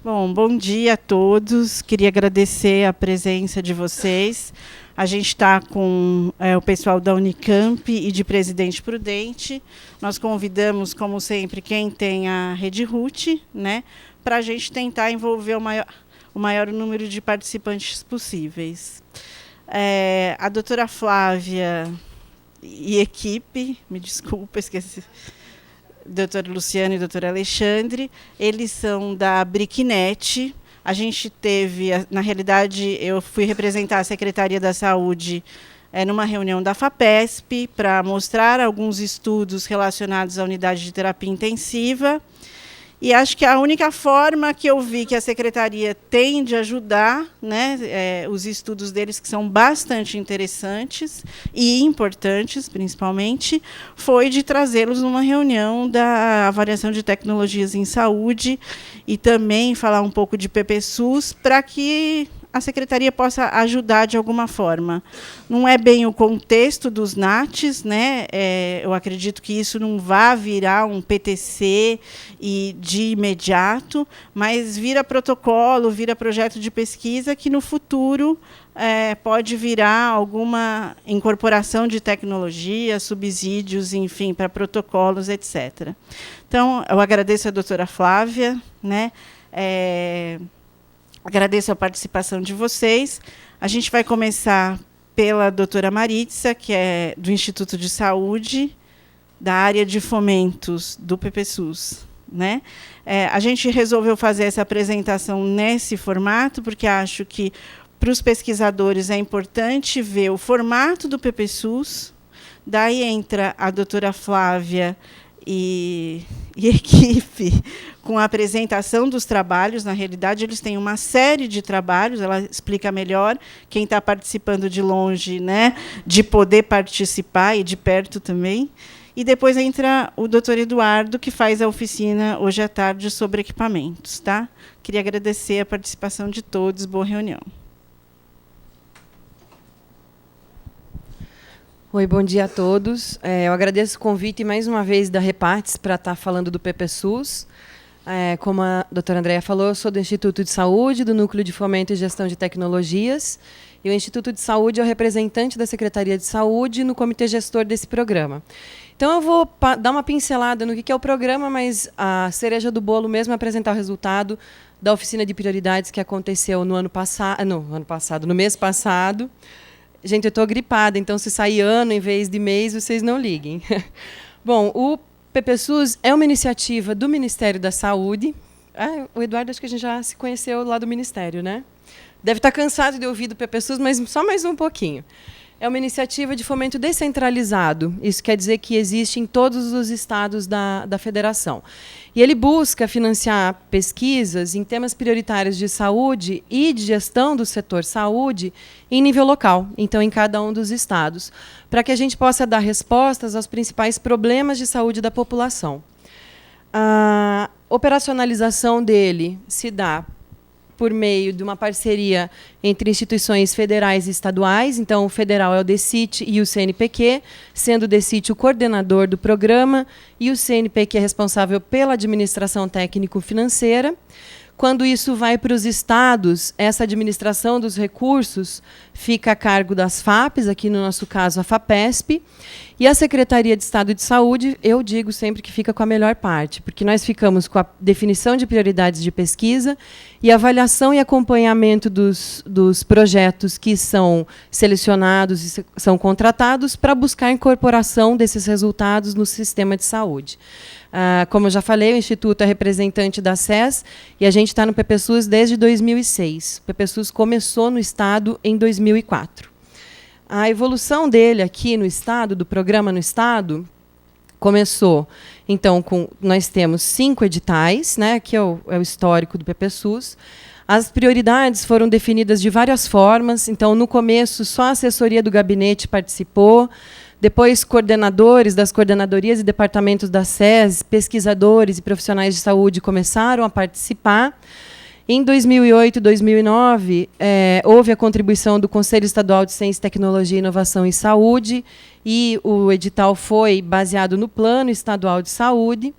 Bom dia a todos. Queria agradecer a presença de vocês. A gente está com o pessoal da Unicamp e de Presidente Prudente. Nós convidamos, como sempre, quem tem a Rede RUT, né, para a gente tentar envolver o maior número de participantes possíveis. A doutora Flávia e equipe, me desculpa, esqueci, doutor Luciano e doutor Alexandre, eles são da Bricknet. A gente teve, na realidade, eu fui representar a Secretaria da Saúde numa reunião da FAPESP para mostrar alguns estudos relacionados à unidade de terapia intensiva. E acho que a única forma que eu vi que a Secretaria tem de ajudar, né, os estudos deles, que são bastante interessantes e importantes, principalmente, foi de trazê-los numa reunião da avaliação de tecnologias em saúde e também falar um pouco de PPSUS para que a Secretaria possa ajudar de alguma forma. Não é bem o contexto dos NATs, né? Eu acredito que isso não vá virar um PTC e de imediato, mas vira protocolo, vira projeto de pesquisa que, no futuro, pode virar alguma incorporação de tecnologia, subsídios, enfim, para protocolos, etc. Então, eu agradeço a doutora Flávia, né? Agradeço a participação de vocês. A gente vai começar pela doutora Maritza, que é do Instituto de Saúde, da área de fomentos do PPSUS. Né? A gente resolveu fazer essa apresentação nesse formato, porque acho que, para os pesquisadores, é importante ver o formato do PPSUS. Daí entra a doutora Flávia e equipe com a apresentação dos trabalhos. Na realidade, eles têm uma série de trabalhos, ela explica melhor, quem está participando de longe, né, de poder participar, e de perto também. E depois entra o doutor Eduardo, que faz a oficina hoje à tarde sobre equipamentos. Tá? Queria agradecer a participação de todos. Boa reunião. Oi, bom dia a todos. Eu agradeço o convite, mais uma vez, da Repartes para estar falando do PPSUS. Como a doutora Andréia falou, eu sou do Instituto de Saúde, do Núcleo de Fomento e Gestão de Tecnologias, e o Instituto de Saúde é o representante da Secretaria de Saúde no comitê gestor desse programa. Então, eu vou dar uma pincelada no que é o programa, mas a cereja do bolo mesmo é apresentar o resultado da oficina de prioridades que aconteceu no mês passado. Gente, eu estou gripada, então, se sair ano em vez de mês, vocês não liguem. Bom, o PPSUS é uma iniciativa do Ministério da Saúde. O Eduardo, acho que a gente já se conheceu lá do Ministério, né? Deve estar cansado de ouvir do PPSUS, mas só mais um pouquinho. É uma iniciativa de fomento descentralizado. Isso quer dizer que existe em todos os estados da federação. E ele busca financiar pesquisas em temas prioritários de saúde e de gestão do setor saúde em nível local, então em cada um dos estados, para que a gente possa dar respostas aos principais problemas de saúde da população. A operacionalização dele se dá por meio de uma parceria entre instituições federais e estaduais. Então, o federal é o DECIT e o CNPq, sendo o DECIT o coordenador do programa e o CNPq é responsável pela administração técnico-financeira. Quando isso vai para os estados, essa administração dos recursos fica a cargo das FAPs, aqui no nosso caso a FAPESP, e a Secretaria de Estado de Saúde, eu digo sempre que fica com a melhor parte, porque nós ficamos com a definição de prioridades de pesquisa e avaliação e acompanhamento dos projetos que são selecionados e são contratados para buscar a incorporação desses resultados no sistema de saúde. Como eu já falei, o Instituto é representante da SES e a gente está no PPSUS desde 2006. O PPSUS começou no Estado em 2004. A evolução dele aqui no Estado, do programa no Estado, começou, então, nós temos 5 editais, né, que é o histórico do PPSUS. As prioridades foram definidas de várias formas. Então, no começo, só a assessoria do gabinete participou. Depois, coordenadores das coordenadorias e departamentos da SES, pesquisadores e profissionais de saúde começaram a participar. Em 2008 e 2009, houve a contribuição do Conselho Estadual de Ciência, Tecnologia, Inovação e Saúde, e o edital foi baseado no Plano Estadual de Saúde.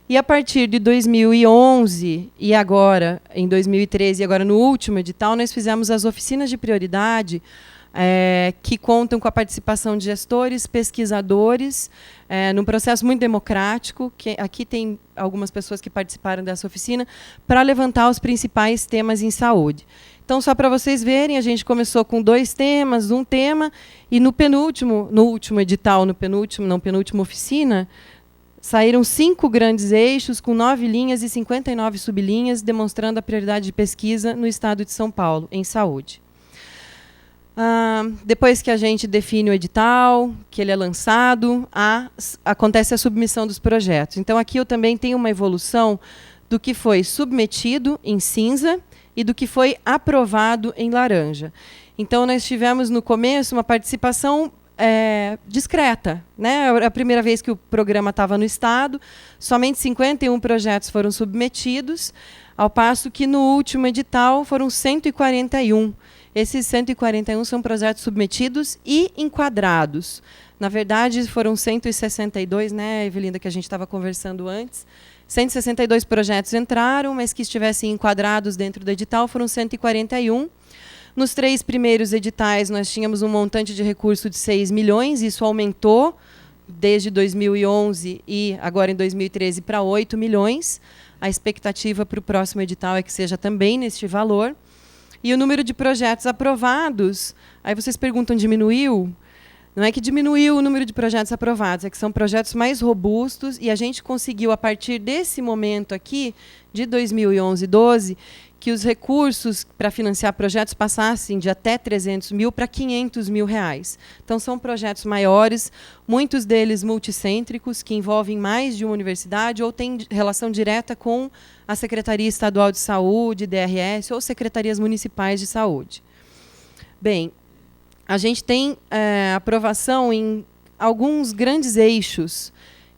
E a partir de 2011 e agora, em 2013 e agora no último edital, nós fizemos as oficinas de prioridade, que contam com a participação de gestores, pesquisadores, num processo muito democrático, que aqui tem algumas pessoas que participaram dessa oficina, para levantar os principais temas em saúde. Então, só para vocês verem, a gente começou com 2 temas, um tema, e no último edital, penúltima oficina, saíram 5 grandes eixos, com 9 linhas e 59 sublinhas, demonstrando a prioridade de pesquisa no estado de São Paulo, em saúde. Depois que a gente define o edital, que ele é lançado, acontece a submissão dos projetos. Então, aqui eu também tenho uma evolução do que foi submetido em cinza e do que foi aprovado em laranja. Então, nós tivemos, no começo, uma participação discreta, né? A primeira vez que o programa estava no Estado, somente 51 projetos foram submetidos, ao passo que, no último edital, foram 141. Esses 141 são projetos submetidos e enquadrados. Na verdade, foram 162, né, Evelinda, que a gente estava conversando antes. 162 projetos entraram, mas que estivessem enquadrados dentro do edital foram 141. Nos 3 primeiros editais, nós tínhamos um montante de recurso de 6 milhões, isso aumentou desde 2011 e agora em 2013 para 8 milhões. A expectativa para o próximo edital é que seja também neste valor. E o número de projetos aprovados, aí vocês perguntam, diminuiu? Não é que diminuiu o número de projetos aprovados, é que são projetos mais robustos, e a gente conseguiu, a partir desse momento aqui, de 2011 e 2012, que os recursos para financiar projetos passassem de até 300 mil para 500 mil reais. Então, são projetos maiores, muitos deles multicêntricos, que envolvem mais de uma universidade ou têm relação direta com a Secretaria Estadual de Saúde, DRS, ou secretarias municipais de saúde. Bem, a gente tem aprovação em alguns grandes eixos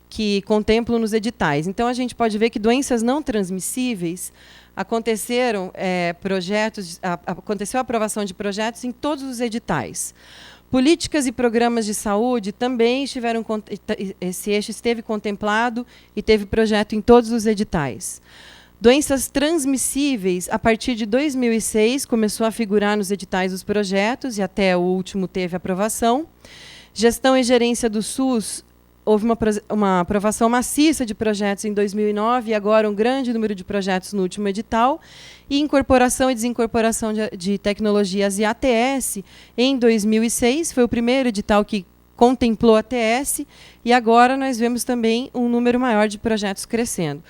que contemplam nos editais. Então, a gente pode ver que doenças não transmissíveis aconteceu a aprovação de projetos em todos os editais. Políticas e programas de saúde também esse eixo esteve contemplado e teve projeto em todos os editais. Doenças transmissíveis, a partir de 2006, começou a figurar nos editais dos projetos, e até o último teve aprovação. Gestão e gerência do SUS, houve uma aprovação maciça de projetos em 2009, e agora um grande número de projetos no último edital. E incorporação e desincorporação de tecnologias e ATS, em 2006, foi o primeiro edital que contemplou a ATS, e agora nós vemos também um número maior de projetos crescendo.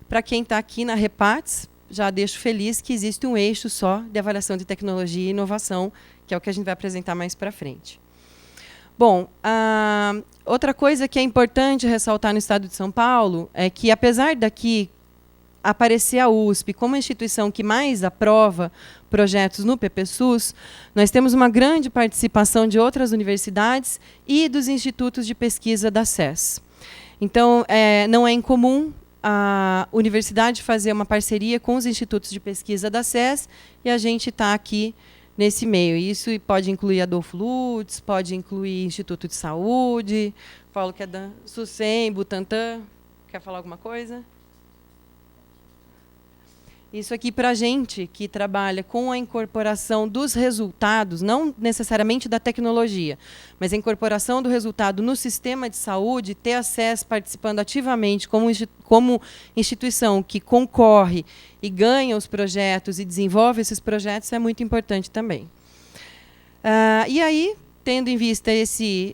Para quem está aqui na Repates, já deixo feliz que existe um eixo só de avaliação de tecnologia e inovação, que é o que a gente vai apresentar mais para frente. Bom, outra coisa que é importante ressaltar no Estado de São Paulo é que, apesar daqui aparecer a USP como a instituição que mais aprova projetos no PPSUS, nós temos uma grande participação de outras universidades e dos institutos de pesquisa da SES. Então, não é incomum a universidade fazer uma parceria com os institutos de pesquisa da SES, e a gente está aqui nesse meio. Isso pode incluir Adolfo Lutz, pode incluir Instituto de Saúde, falo que é da SUSEM, Butantan. Quer falar alguma coisa? Isso aqui, para a gente que trabalha com a incorporação dos resultados, não necessariamente da tecnologia, mas a incorporação do resultado no sistema de saúde, ter acesso participando ativamente como instituição que concorre e ganha os projetos e desenvolve esses projetos, é muito importante também. E aí, tendo em vista esse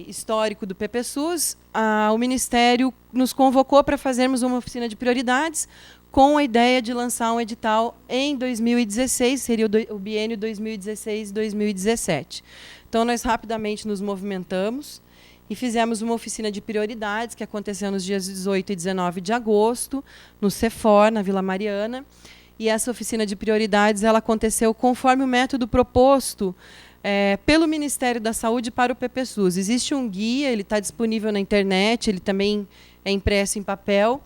histórico do PPSUS, o Ministério nos convocou para fazermos uma oficina de prioridades, com a ideia de lançar um edital em 2016, seria o biênio 2016-2017. Então, nós rapidamente nos movimentamos e fizemos uma oficina de prioridades, que aconteceu nos dias 18 e 19 de agosto, no CEFOR, na Vila Mariana. E essa oficina de prioridades ela aconteceu conforme o método proposto pelo Ministério da Saúde para o PPSUS. Existe um guia, ele está disponível na internet, ele também é impresso em papel,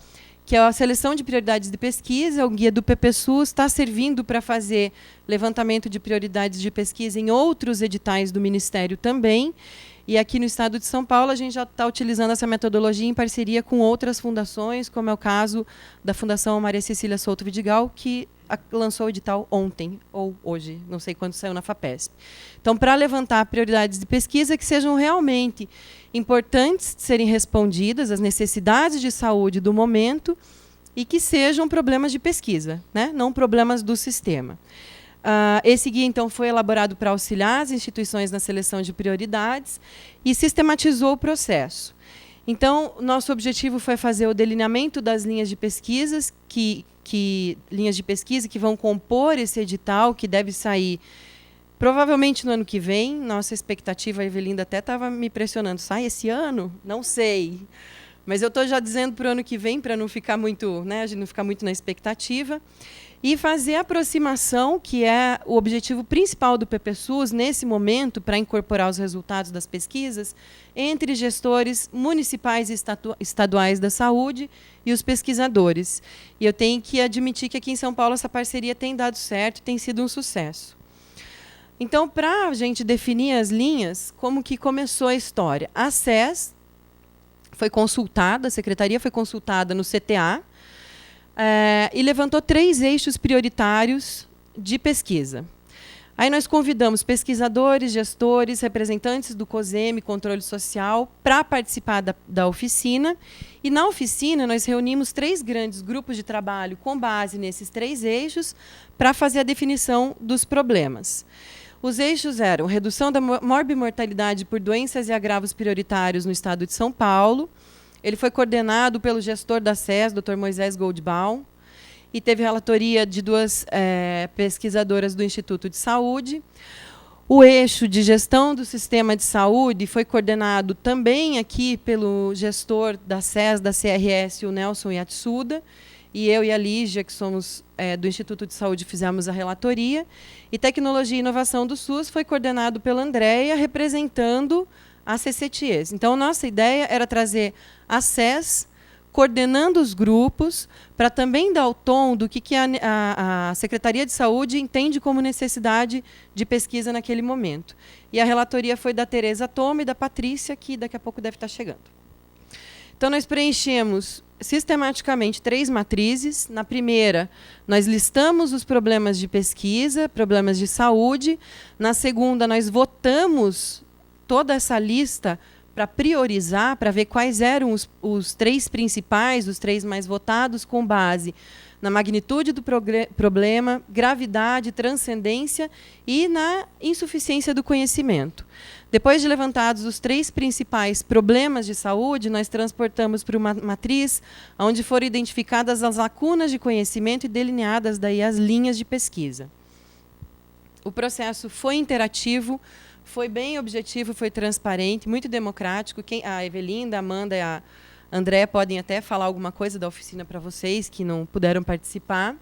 que é a seleção de prioridades de pesquisa. O guia do PPSUS está servindo para fazer levantamento de prioridades de pesquisa em outros editais do Ministério também. E aqui no estado de São Paulo, a gente já está utilizando essa metodologia em parceria com outras fundações, como é o caso da Fundação Maria Cecília Souto Vidigal, que lançou o edital ontem, ou hoje, não sei quando saiu na FAPESP. Então, para levantar prioridades de pesquisa que sejam realmente importantes de serem respondidas, as necessidades de saúde do momento, e que sejam problemas de pesquisa, né? Não problemas do sistema. Esse guia, então, foi elaborado para auxiliar as instituições na seleção de prioridades e sistematizou o processo. Então, nosso objetivo foi fazer o delineamento das linhas de pesquisas linhas de pesquisa que vão compor esse edital, que deve sair provavelmente no ano que vem. Nossa expectativa, a Evelinda até estava me pressionando, sai esse ano? Não sei. Mas eu estou já dizendo para o ano que vem, para não ficar muito, né, a gente não ficar muito na expectativa. E fazer a aproximação, que é o objetivo principal do PPSUS, nesse momento, para incorporar os resultados das pesquisas, entre gestores municipais e estaduais da saúde e os pesquisadores. E eu tenho que admitir que aqui em São Paulo essa parceria tem dado certo e tem sido um sucesso. Então, para a gente definir as linhas, como que começou a história? A SES foi consultada, a secretaria foi consultada no CTA, e levantou 3 eixos prioritários de pesquisa. Aí nós convidamos pesquisadores, gestores, representantes do COSEME, Controle Social, para participar da oficina. E na oficina nós reunimos 3 grandes grupos de trabalho com base nesses 3 eixos para fazer a definição dos problemas. Os eixos eram redução da morbimortalidade por doenças e agravos prioritários no estado de São Paulo. Ele foi coordenado pelo gestor da SES, Dr. Moisés Goldbaum, e teve relatoria de 2 pesquisadoras do Instituto de Saúde. O eixo de gestão do sistema de saúde foi coordenado também aqui pelo gestor da SES, da CRS, o Nelson Yatsuda, e eu e a Lígia, que somos do Instituto de Saúde, fizemos a relatoria. E Tecnologia e Inovação do SUS foi coordenado pela Andréia, representando a CCTIES. Então, nossa ideia era trazer a SES, coordenando os grupos, para também dar o tom do que a Secretaria de Saúde entende como necessidade de pesquisa naquele momento. E a relatoria foi da Tereza Toma e da Patrícia, que daqui a pouco deve estar chegando. Então, nós preenchemos sistematicamente 3 matrizes. Na primeira, nós listamos os problemas de pesquisa, problemas de saúde. Na segunda, nós votamos toda essa lista para priorizar, para ver quais eram os 3 principais, os 3 mais votados, com base na magnitude do problema, gravidade, transcendência e na insuficiência do conhecimento. Depois de levantados os 3 principais problemas de saúde, nós transportamos para uma matriz onde foram identificadas as lacunas de conhecimento e delineadas daí as linhas de pesquisa. O processo foi interativo, foi bem objetivo, foi transparente, muito democrático. A Evelinda, a Amanda e a André podem até falar alguma coisa da oficina para vocês que não puderam participar.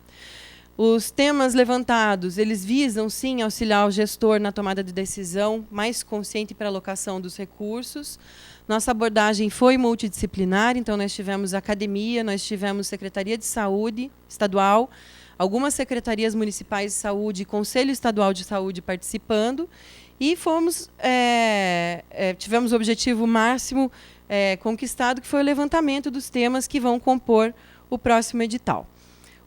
Os temas levantados, eles visam, sim, auxiliar o gestor na tomada de decisão mais consciente para a alocação dos recursos. Nossa abordagem foi multidisciplinar, então nós tivemos academia, nós tivemos Secretaria de Saúde estadual, algumas secretarias municipais de saúde e Conselho Estadual de Saúde participando, e tivemos o objetivo máximo conquistado, que foi o levantamento dos temas que vão compor o próximo edital.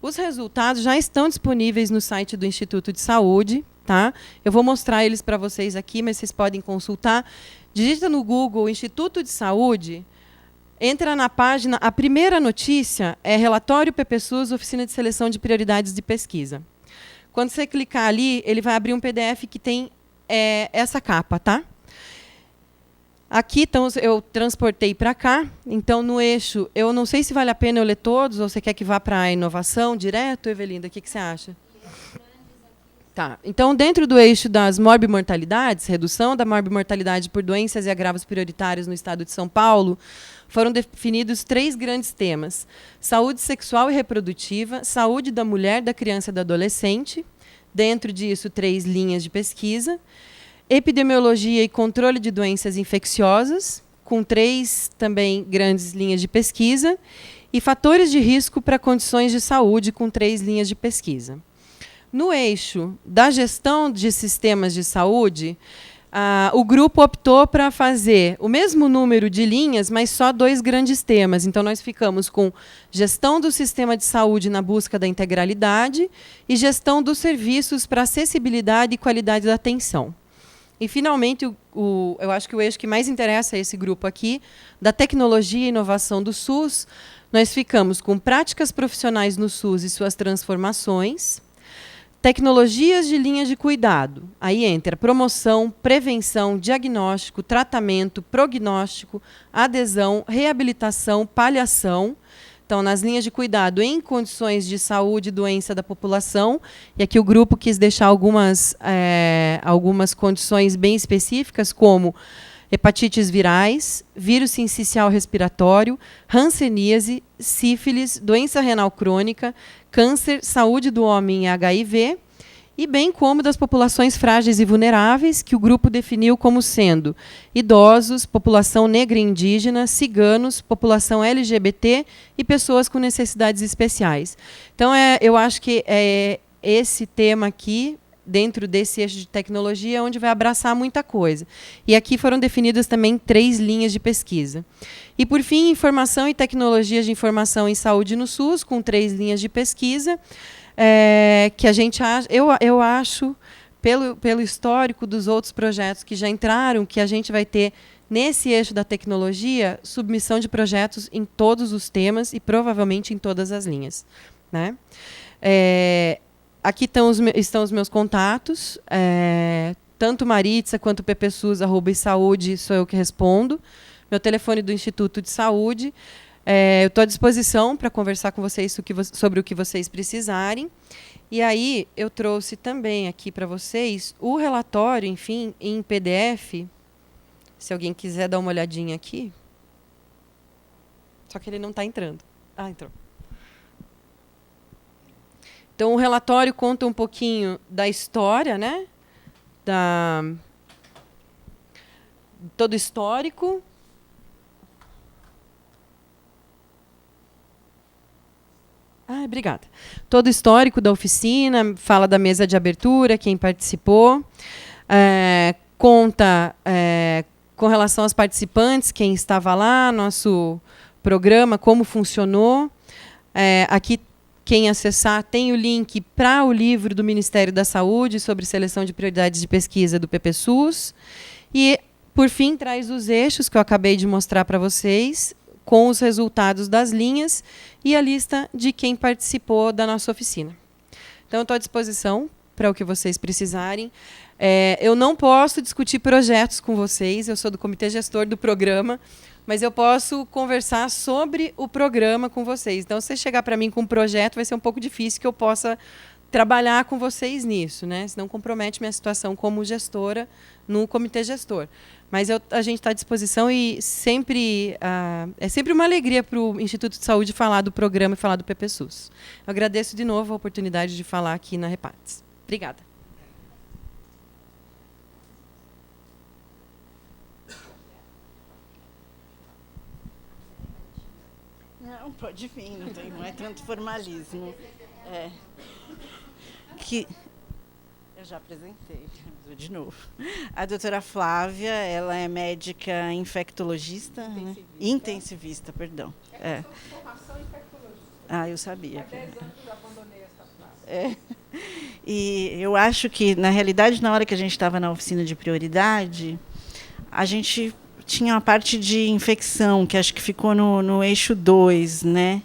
Os resultados já estão disponíveis no site do Instituto de Saúde. Tá? Eu vou mostrar eles para vocês aqui, mas vocês podem consultar. Digita no Google Instituto de Saúde, entra na página, a primeira notícia é Relatório PPSUS, Oficina de Seleção de Prioridades de Pesquisa. Quando você clicar ali, ele vai abrir um PDF que tem essa capa, tá? Aqui, então, eu transportei para cá. Então, no eixo, eu não sei se vale a pena eu ler todos, ou você quer que vá para a inovação direto, Evelinda? O que você acha? Tá. Então, dentro do eixo das morbimortalidades, redução da morbimortalidade por doenças e agravos prioritários no estado de São Paulo, foram definidos 3 grandes temas: saúde sexual e reprodutiva, saúde da mulher, da criança e do adolescente. Dentro disso, 3 linhas de pesquisa. Epidemiologia e controle de doenças infecciosas, com 3 também grandes linhas de pesquisa. E fatores de risco para condições de saúde, com 3 linhas de pesquisa. No eixo da gestão de sistemas de saúde, o grupo optou para fazer o mesmo número de linhas, mas só 2 grandes temas. Então, nós ficamos com gestão do sistema de saúde na busca da integralidade e gestão dos serviços para acessibilidade e qualidade da atenção. E, finalmente, eu acho que o eixo que mais interessa a esse grupo aqui, da tecnologia e inovação do SUS, nós ficamos com práticas profissionais no SUS e suas transformações, tecnologias de linha de cuidado. Aí entra promoção, prevenção, diagnóstico, tratamento, prognóstico, adesão, reabilitação, paliação. Então, nas linhas de cuidado em condições de saúde e doença da população. E aqui o grupo quis deixar algumas condições bem específicas, como hepatites virais, vírus sincicial respiratório, hanseníase, sífilis, doença renal crônica, câncer, saúde do homem e HIV, e bem como das populações frágeis e vulneráveis, que o grupo definiu como sendo idosos, população negra e indígena, ciganos, população LGBT e pessoas com necessidades especiais. Então, eu acho que esse tema aqui, dentro desse eixo de tecnologia, onde vai abraçar muita coisa. E aqui foram definidas também 3 linhas de pesquisa. E, por fim, informação e tecnologias de informação em saúde no SUS, com 3 linhas de pesquisa, que a gente acha, eu acho, pelo histórico dos outros projetos que já entraram, que a gente vai ter, nesse eixo da tecnologia, submissão de projetos em todos os temas e, provavelmente, em todas as linhas, né? Aqui estão os meus contatos, tanto Maritza quanto ppsus@saúde, sou eu que respondo. Meu telefone do Instituto de Saúde. Eu estou à disposição para conversar com vocês sobre o que vocês precisarem. E aí eu trouxe também aqui para vocês o relatório, enfim, em PDF. Se alguém quiser dar uma olhadinha aqui. Só que ele não está entrando. Ah, entrou. Então, o relatório conta um pouquinho da história, né? Todo histórico. Obrigada. Todo histórico da oficina, fala da mesa de abertura, quem participou. Conta com relação aos participantes, quem estava lá, nosso programa, como funcionou. Aqui, quem acessar, tem o link para o livro do Ministério da Saúde sobre seleção de prioridades de pesquisa do PPSUS. E, por fim, traz os eixos que eu acabei de mostrar para vocês, com os resultados das linhas e a lista de quem participou da nossa oficina. Então, eu estou à disposição para o que vocês precisarem. Eu não posso discutir projetos com vocês, eu sou do comitê gestor do programa, mas eu posso conversar sobre o programa com vocês. Então, se você chegar para mim com um projeto, vai ser um pouco difícil que eu possa trabalhar com vocês nisso, né? Senão compromete minha situação como gestora no comitê gestor. Mas a gente está à disposição e sempre é sempre uma alegria para o Instituto de Saúde falar do programa e falar do PPSUS. Eu agradeço de novo a oportunidade de falar aqui na Repartes. Obrigada. Não, pode vir, não é tanto formalismo. Eu já apresentei, vou de novo. A doutora Flávia, ela é médica infectologista, intensivista, perdão. Formação infectologista. Eu sabia. Há 10 anos eu abandonei essa classe. E eu acho que, na realidade, na hora que a gente estava na oficina de prioridade, a gente tinha uma parte de infecção, que acho que ficou no eixo 2, né?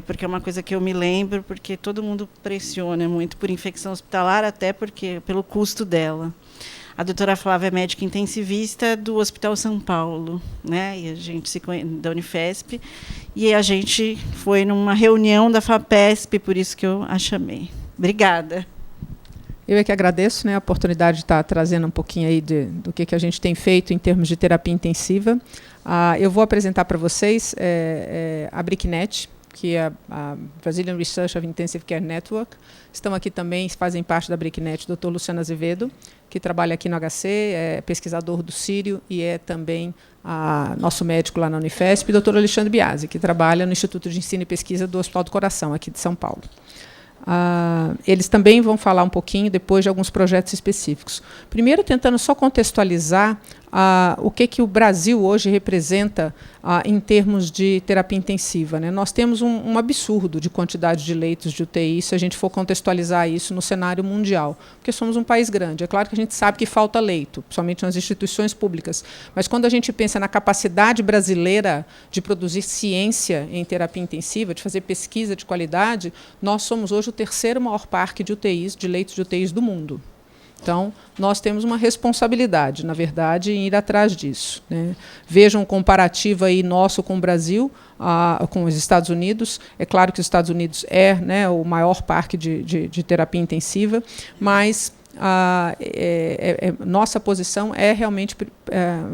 Porque é uma coisa que eu me lembro, porque todo mundo pressiona muito por infecção hospitalar, até pelo custo dela. A doutora Flávia é médica intensivista do Hospital São Paulo, né? E a gente da Unifesp, e a gente foi numa reunião da FAPESP, por isso que eu a chamei. Obrigada. Eu é que agradeço, né, a oportunidade de estar trazendo um pouquinho aí do que a gente tem feito em termos de terapia intensiva. Eu vou apresentar para vocês a BRICNET, que é a Brazilian Research of Intensive Care Network. Estão aqui também, fazem parte da BRICNET, o Dr. Luciano Azevedo, que trabalha aqui no HC, é pesquisador do Sírio e é também nosso médico lá na Unifesp, e o Dr. Alexandre Biasi, que trabalha no Instituto de Ensino e Pesquisa do Hospital do Coração, aqui de São Paulo. Eles também vão falar um pouquinho depois de alguns projetos específicos. Primeiro, tentando só contextualizar o que o Brasil hoje representa em termos de terapia intensiva, né? Nós temos um absurdo de quantidade de leitos de UTI, se a gente for contextualizar isso no cenário mundial, porque somos um país grande. É claro que a gente sabe que falta leito, principalmente nas instituições públicas, mas quando a gente pensa na capacidade brasileira de produzir ciência em terapia intensiva, de fazer pesquisa de qualidade, nós somos hoje o terceiro maior parque de UTIs, de leitos de UTIs do mundo. Então, nós temos uma responsabilidade, na verdade, em ir atrás disso, né? Vejam um comparativo aí nosso com o Brasil, com os Estados Unidos. É claro que os Estados Unidos é, né, o maior parque de terapia intensiva, mas nossa posição é realmente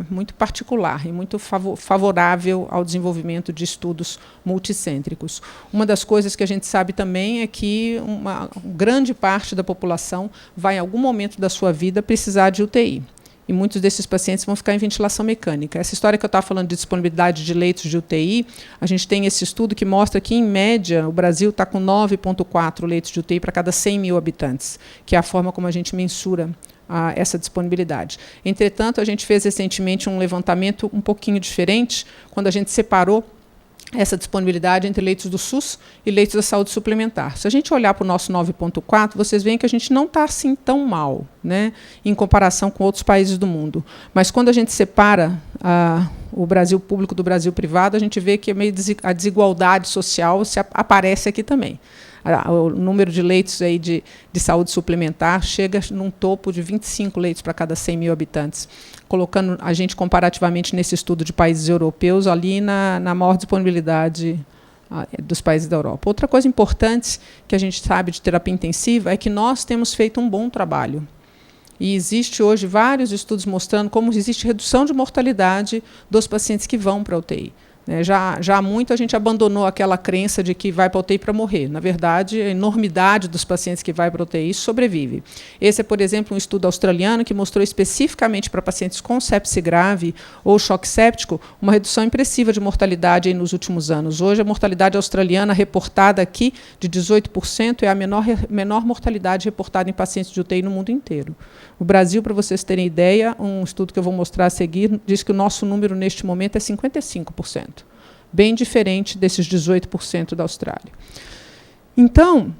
muito particular e muito favorável ao desenvolvimento de estudos multicêntricos. Uma das coisas que a gente sabe também é que uma grande parte da população vai, em algum momento da sua vida, precisar de UTI. E muitos desses pacientes vão ficar em ventilação mecânica. Essa história que eu estava falando de disponibilidade de leitos de UTI, a gente tem esse estudo que mostra que, em média, o Brasil está com 9,4 leitos de UTI para cada 100 mil habitantes, que é a forma como a gente mensura essa disponibilidade. Entretanto, a gente fez recentemente um levantamento um pouquinho diferente, quando a gente separou essa disponibilidade entre leitos do SUS e leitos da saúde suplementar. Se a gente olhar para o nosso 9,4, vocês veem que a gente não está assim tão mal, né, em comparação com outros países do mundo. Mas quando a gente separa o Brasil público do Brasil privado, a gente vê que a desigualdade social aparece aqui também. O número de leitos aí de saúde suplementar chega num topo de 25 leitos para cada 100 mil habitantes, colocando a gente comparativamente nesse estudo de países europeus ali na maior disponibilidade dos países da Europa. Outra coisa importante que a gente sabe de terapia intensiva é que nós temos feito um bom trabalho. E existe hoje vários estudos mostrando como existe redução de mortalidade dos pacientes que vão para a UTI. Já há muito a gente abandonou aquela crença de que vai para a UTI para morrer. Na verdade, a enormidade dos pacientes que vai para a UTI sobrevive. Esse é, por exemplo, um estudo australiano que mostrou especificamente para pacientes com sepse grave ou choque séptico uma redução impressiva de mortalidade aí nos últimos anos. Hoje, a mortalidade australiana reportada aqui de 18% é a menor mortalidade reportada em pacientes de UTI no mundo inteiro. O Brasil, para vocês terem ideia, um estudo que eu vou mostrar a seguir, diz que o nosso número neste momento é 55%. Bem diferente desses 18% da Austrália. Então,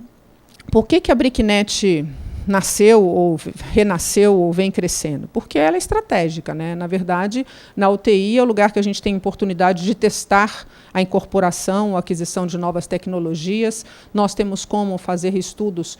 por que a BRICNET nasceu, ou renasceu, ou vem crescendo? Porque ela é estratégica, né? Na verdade, na UTI é o lugar que a gente tem oportunidade de testar a incorporação, a aquisição de novas tecnologias. Nós temos como fazer estudos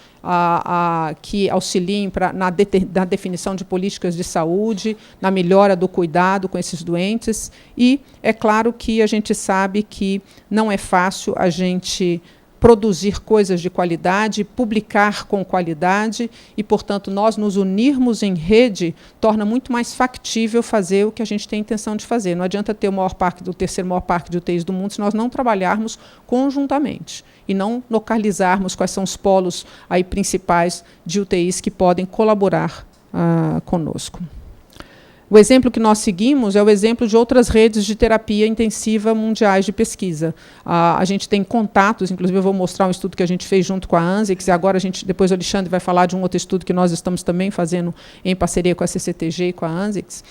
que auxiliem na definição de políticas de saúde, na melhora do cuidado com esses doentes. E é claro que a gente sabe que não é fácil a gente produzir coisas de qualidade, publicar com qualidade e, portanto, nós nos unirmos em rede torna muito mais factível fazer o que a gente tem intenção de fazer. Não adianta ter o terceiro maior parque de UTIs do mundo se nós não trabalharmos conjuntamente e não localizarmos quais são os polos aí principais de UTIs que podem colaborar conosco. O exemplo que nós seguimos é o exemplo de outras redes de terapia intensiva mundiais de pesquisa. A gente tem contatos, inclusive eu vou mostrar um estudo que a gente fez junto com a ANSEX, e agora depois o Alexandre vai falar de um outro estudo que nós estamos também fazendo em parceria com a CCTG e com a ANSEX.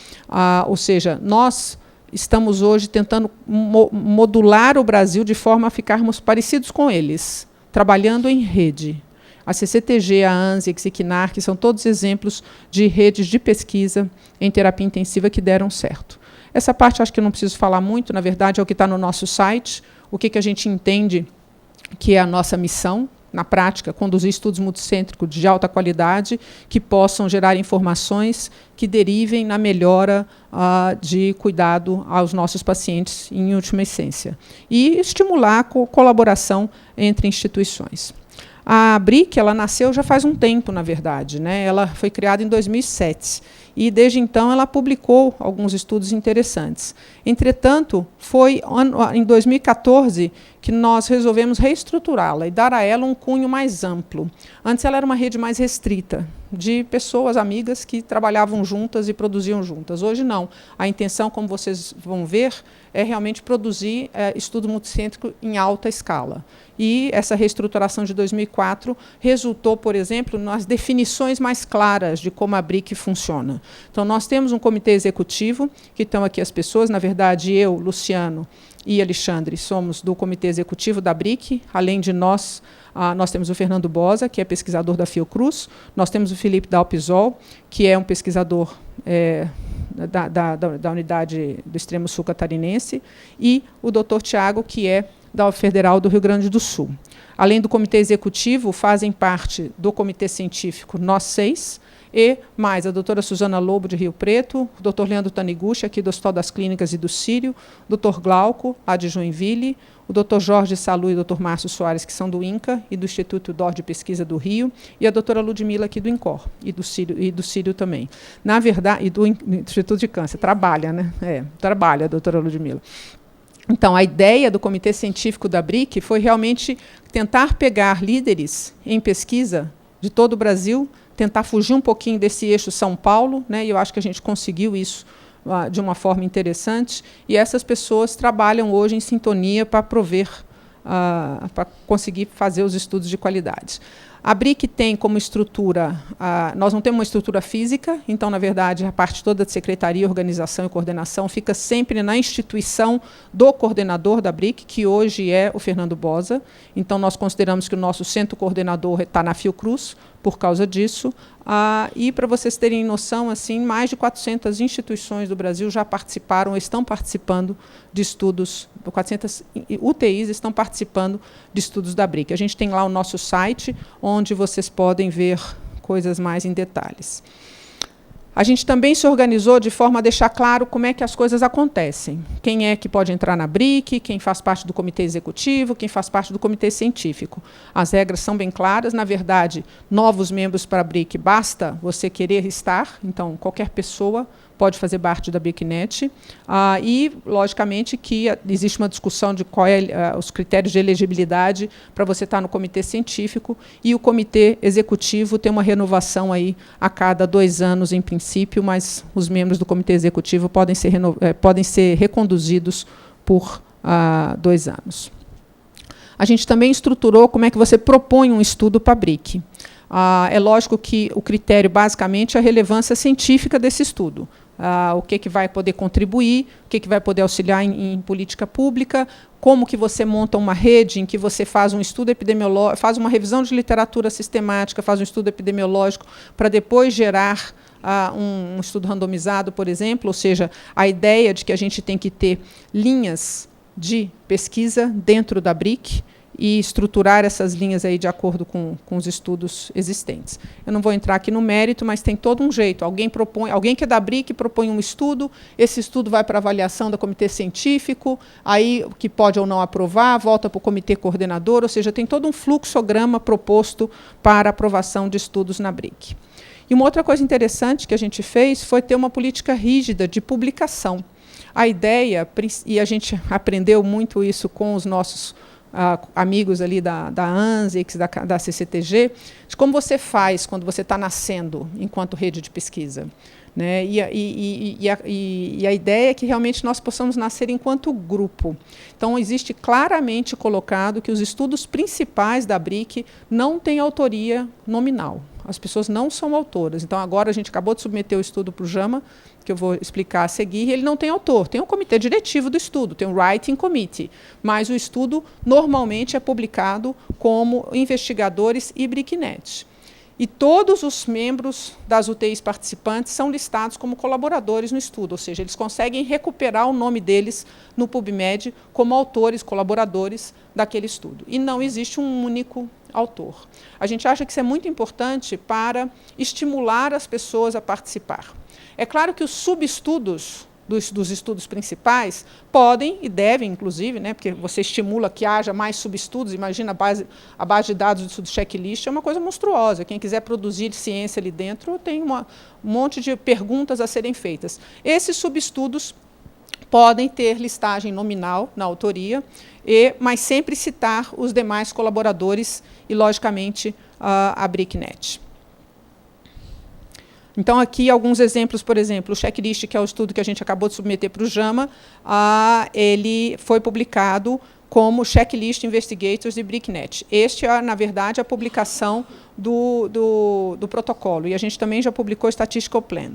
Ou seja, nós estamos hoje tentando modular o Brasil de forma a ficarmos parecidos com eles, trabalhando em rede. A CCTG, a ANSEX e a CNARC são todos exemplos de redes de pesquisa em terapia intensiva que deram certo. Essa parte acho que eu não preciso falar muito, na verdade é o que está no nosso site, o que a gente entende que é a nossa missão, na prática, conduzir estudos multicêntricos de alta qualidade que possam gerar informações que derivem na melhora de cuidado aos nossos pacientes, em última essência. E estimular a colaboração entre instituições. A BRIC ela nasceu já faz um tempo, na verdade, né? Ela foi criada em 2007 e, desde então, ela publicou alguns estudos interessantes. Entretanto, foi em 2014 que nós resolvemos reestruturá-la e dar a ela um cunho mais amplo. Antes ela era uma rede mais restrita, de pessoas amigas que trabalhavam juntas e produziam juntas. Hoje não. A intenção, como vocês vão ver, é realmente produzir estudo multicêntrico em alta escala. E essa reestruturação de 2004 resultou, por exemplo, nas definições mais claras de como a BRIC funciona. Então, nós temos um comitê executivo, que estão aqui as pessoas, na verdade, eu, Luciano e Alexandre, somos do comitê executivo da BRIC. Além de nós, nós temos o Fernando Bosa, que é pesquisador da Fiocruz, nós temos o Felipe Dalpisol, que é um pesquisador da unidade do extremo sul catarinense, e o Dr. Tiago, que é da Federal do Rio Grande do Sul. Além do comitê executivo, fazem parte do comitê científico nós 6, e mais a doutora Suzana Lobo, de Rio Preto, o doutor Leandro Taniguchi, aqui do Hospital das Clínicas e do Sírio, o doutor Glauco, lá de Joinville, o doutor Jorge Salu e o doutor Márcio Soares, que são do INCA e do Instituto DOR de Pesquisa do Rio, e a doutora Ludmila, aqui do INCOR, e do Sírio também. Na verdade, e do Instituto de Câncer, trabalha, né? Trabalha a doutora Ludmila. Então, a ideia do Comitê Científico da BRIC foi realmente tentar pegar líderes em pesquisa de todo o Brasil, tentar fugir um pouquinho desse eixo São Paulo, né, e eu acho que a gente conseguiu isso de uma forma interessante, e essas pessoas trabalham hoje em sintonia para prover, para conseguir fazer os estudos de qualidade. A BRIC tem como estrutura, nós não temos uma estrutura física, então, na verdade, a parte toda de secretaria, organização e coordenação fica sempre na instituição do coordenador da BRIC, que hoje é o Fernando Bosa. Então, nós consideramos que o nosso centro coordenador está na Fiocruz, por causa disso. E, para vocês terem noção, assim, mais de 400 instituições do Brasil já participaram, estão participando de estudos, 400 UTIs estão participando de estudos da BRIC. A gente tem lá o nosso site, onde vocês podem ver coisas mais em detalhes. A gente também se organizou de forma a deixar claro como é que as coisas acontecem. Quem é que pode entrar na BRIC, quem faz parte do comitê executivo, quem faz parte do comitê científico. As regras são bem claras. Na verdade, novos membros para a BRIC, basta você querer estar. Então, qualquer pessoa pode fazer parte da BRICnet. E, logicamente, que existe uma discussão de qual é os critérios de elegibilidade para você estar no comitê científico, e o comitê executivo tem uma renovação aí a cada 2 anos, em princípio, mas os membros do comitê executivo podem ser reconduzidos por 2 anos. A gente também estruturou como é que você propõe um estudo para a BRIC. É lógico que o critério, basicamente, é a relevância científica desse estudo. O que vai poder contribuir, o que vai poder auxiliar em política pública, como que você monta uma rede em que você faz um estudo epidemiológico, faz uma revisão de literatura sistemática, faz um estudo epidemiológico, para depois gerar um estudo randomizado, por exemplo. Ou seja, a ideia de que a gente tem que ter linhas de pesquisa dentro da BRIC, e estruturar essas linhas aí de acordo com os estudos existentes. Eu não vou entrar aqui no mérito, mas tem todo um jeito. Alguém que é da BRIC propõe um estudo, esse estudo vai para avaliação do comitê científico, aí que pode ou não aprovar, volta para o comitê coordenador, ou seja, tem todo um fluxograma proposto para aprovação de estudos na BRIC. E uma outra coisa interessante que a gente fez foi ter uma política rígida de publicação. A ideia, e a gente aprendeu muito isso com os nossos amigos ali da ANSICS, da CCTG, de como você faz quando você está nascendo enquanto rede de pesquisa. Né? E a ideia é que realmente nós possamos nascer enquanto grupo. Então, existe claramente colocado que os estudos principais da BRIC não têm autoria nominal. As pessoas não são autoras. Então, agora a gente acabou de submeter o estudo para o JAMA, que eu vou explicar a seguir, e ele não tem autor. Tem um comitê diretivo do estudo, tem um Writing Committee, mas o estudo normalmente é publicado como investigadores e BRICnet. E todos os membros das UTIs participantes são listados como colaboradores no estudo, ou seja, eles conseguem recuperar o nome deles no PubMed como autores, colaboradores daquele estudo. E não existe um único autor. A gente acha que isso é muito importante para estimular as pessoas a participar. É claro que os subestudos dos estudos principais podem e devem, inclusive, né, porque você estimula que haja mais subestudos. Imagina a base de dados do estudo checklist, é uma coisa monstruosa. Quem quiser produzir ciência ali dentro tem um monte de perguntas a serem feitas. Esses subestudos podem ter listagem nominal na autoria, mas sempre citar os demais colaboradores e, logicamente, a BRICnet. Então, aqui, alguns exemplos, por exemplo, o checklist, que é o estudo que a gente acabou de submeter para o JAMA, ele foi publicado como Checklist Investigators de BRICnet. Este é, na verdade, a publicação do protocolo, e a gente também já publicou o Statistical Plan.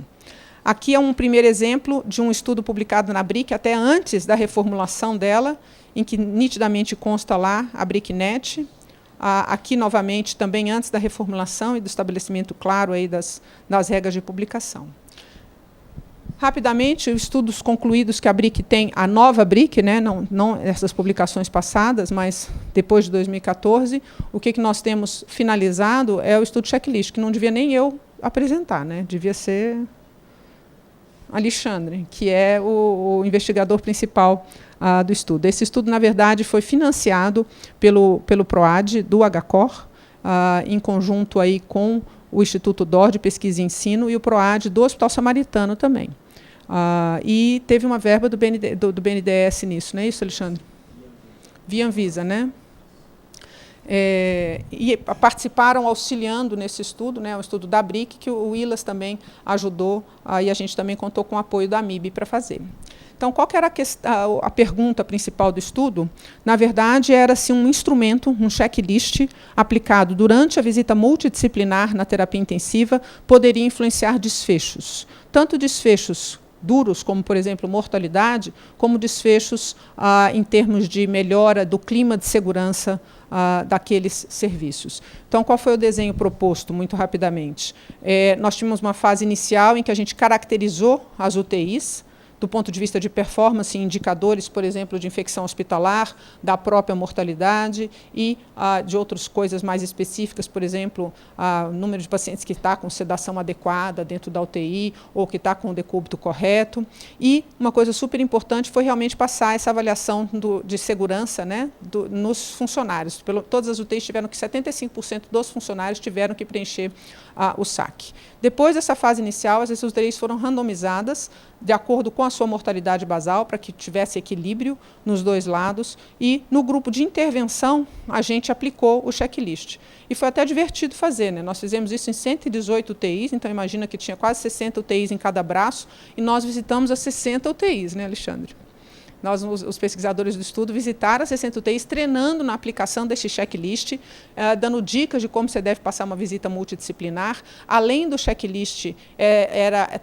Aqui é um primeiro exemplo de um estudo publicado na BRIC, até antes da reformulação dela, em que nitidamente consta lá a BRICnet. Aqui, novamente, também antes da reformulação e do estabelecimento claro aí das regras de publicação. Rapidamente, os estudos concluídos que a BRIC tem, a nova BRIC, né, não essas publicações passadas, mas depois de 2014, o que nós temos finalizado é o estudo checklist, que não devia nem eu apresentar, né, devia ser Alexandre, que é o investigador principal do estudo. Esse estudo, na verdade, foi financiado pelo PROAD do HCOR, em conjunto aí com o Instituto DOR de Pesquisa e Ensino e o PROAD do Hospital Samaritano também. E teve uma verba do BNDES nisso, não é isso, Alexandre? Via Anvisa, né? E participaram auxiliando nesse estudo, né, o estudo da BRIC, que o ILAS também ajudou, e a gente também contou com o apoio da MIB para fazer. Então, qual que era a pergunta principal do estudo? Na verdade, era se um instrumento, um checklist, aplicado durante a visita multidisciplinar na terapia intensiva, poderia influenciar desfechos. Tanto desfechos duros, como, por exemplo, mortalidade, como desfechos em termos de melhora do clima de segurança daqueles serviços. Então, qual foi o desenho proposto, muito rapidamente? Nós tínhamos uma fase inicial em que a gente caracterizou as UTIs, do ponto de vista de performance, indicadores, por exemplo, de infecção hospitalar, da própria mortalidade e de outras coisas mais específicas, por exemplo, o número de pacientes que está com sedação adequada dentro da UTI ou que está com o decúbito correto. E uma coisa super importante foi realmente passar essa avaliação de segurança, né, nos funcionários. Todas as UTIs tiveram que 75% dos funcionários tiveram que preencher o SAC. Depois dessa fase inicial, as UTIs foram randomizadas de acordo com a sua mortalidade basal, para que tivesse equilíbrio nos dois lados, e no grupo de intervenção a gente aplicou o checklist. E foi até divertido fazer, né? Nós fizemos isso em 118 UTIs, então imagina que tinha quase 60 UTIs em cada braço, e nós visitamos as 60 UTIs, né, Alexandre? Nós, os pesquisadores do estudo, visitaram as 60 UTIs, treinando na aplicação deste checklist, dando dicas de como você deve passar uma visita multidisciplinar. Além do checklist,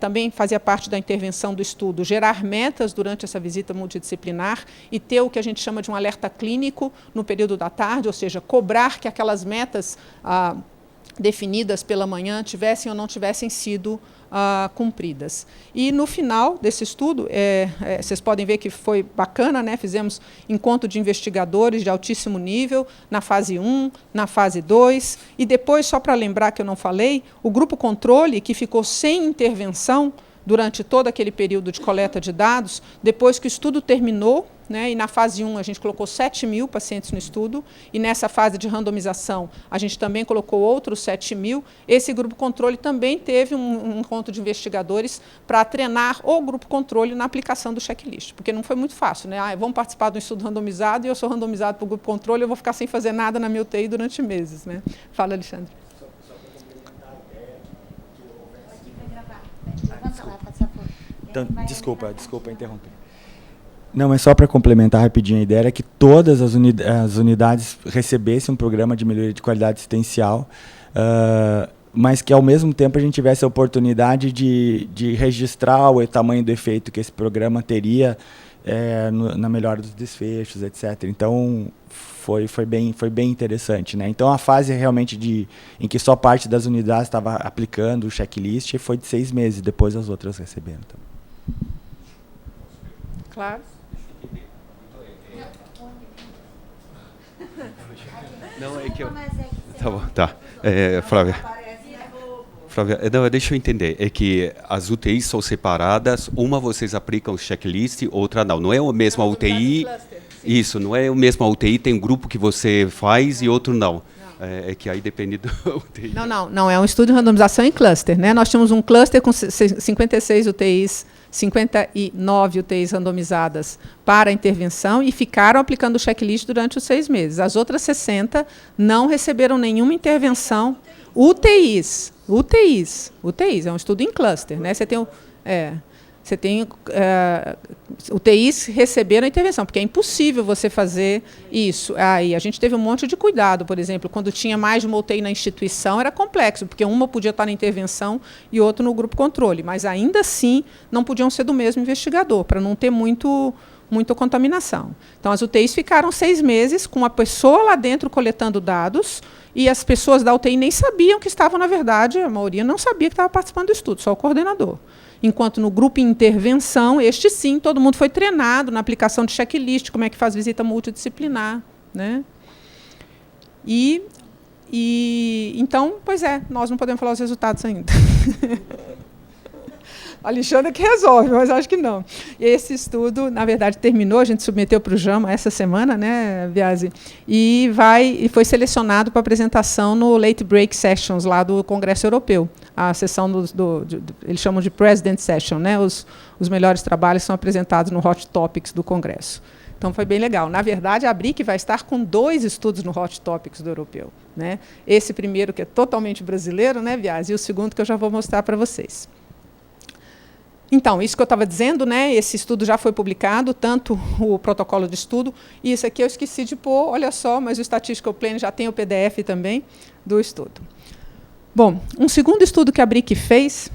também fazia parte da intervenção do estudo, gerar metas durante essa visita multidisciplinar e ter o que a gente chama de um alerta clínico no período da tarde, ou seja, cobrar que aquelas metas definidas pela manhã tivessem ou não tivessem sido cumpridas. E no final desse estudo, vocês podem ver que foi bacana, né? Fizemos encontro de investigadores de altíssimo nível na fase 1, na fase 2, e depois, só para lembrar que eu não falei, o grupo controle, que ficou sem intervenção durante todo aquele período de coleta de dados, depois que o estudo terminou, né, e na fase 1 a gente colocou 7.000 pacientes no estudo, e nessa fase de randomização a gente também colocou outros 7.000, esse grupo controle também teve um encontro de investigadores para treinar o grupo controle na aplicação do checklist, porque não foi muito fácil, né? Vamos participar de um estudo randomizado e eu sou randomizado para o grupo controle, eu vou ficar sem fazer nada na minha UTI durante meses, né? Fala, Alexandre. Então, desculpa interromper. Não, é só para complementar rapidinho a ideia, era que todas as unidades recebessem um programa de melhoria de qualidade assistencial, mas que, ao mesmo tempo, a gente tivesse a oportunidade de registrar o tamanho do efeito que esse programa teria na melhora dos desfechos, etc. Então, foi bem interessante, né? Então, a fase realmente em que só parte das unidades estava aplicando o checklist foi de 6 meses, depois as outras receberam também. Claro. Não, é que eu... Tá bom, tá. Flávia, não, deixa eu entender. É que as UTIs são separadas, uma vocês aplicam o checklist, outra não. Não é a mesma UTI... Isso, não é a mesma UTI, tem um grupo que você faz e outro não. É que aí depende do UTI. Não, é um estudo de randomização em cluster, né? Nós tínhamos um cluster com 56 UTIs, 59 UTIs randomizadas para a intervenção e ficaram aplicando o checklist durante os 6 meses. As outras 60 não receberam nenhuma intervenção. UTIs, é um estudo em cluster, né? Você tem UTIs receberam a intervenção, porque é impossível você fazer isso. Aí a gente teve um monte de cuidado, por exemplo, quando tinha mais de uma UTI na instituição, era complexo, porque uma podia estar na intervenção e outra no grupo controle, mas ainda assim não podiam ser do mesmo investigador, para não ter muita contaminação. Então, as UTIs ficaram 6 meses com uma pessoa lá dentro coletando dados, e as pessoas da UTI nem sabiam que estavam, na verdade, a maioria não sabia que estava participando do estudo, só o coordenador. Enquanto no grupo em intervenção, este sim, todo mundo foi treinado na aplicação de checklist, como é que faz visita multidisciplinar, né? Então, pois é, nós não podemos falar os resultados ainda. A Alexandra que resolve, mas acho que não. E esse estudo, na verdade, terminou, a gente submeteu para o JAMA essa semana, né, Biasi? E foi selecionado para apresentação no Late Break Sessions, lá do Congresso Europeu. A sessão eles chamam de President Session, né? Os melhores trabalhos são apresentados no Hot Topics do Congresso. Então, foi bem legal. Na verdade, a BRIC vai estar com 2 estudos no Hot Topics do Europeu, né? Esse primeiro, que é totalmente brasileiro, né, Biasi? E o segundo, que eu já vou mostrar para vocês. Então, isso que eu estava dizendo, né, esse estudo já foi publicado, tanto o protocolo de estudo, e isso aqui eu esqueci de pôr, olha só, mas o Statistical Plan já tem o PDF também do estudo. Bom, um segundo estudo que a BRIC fez,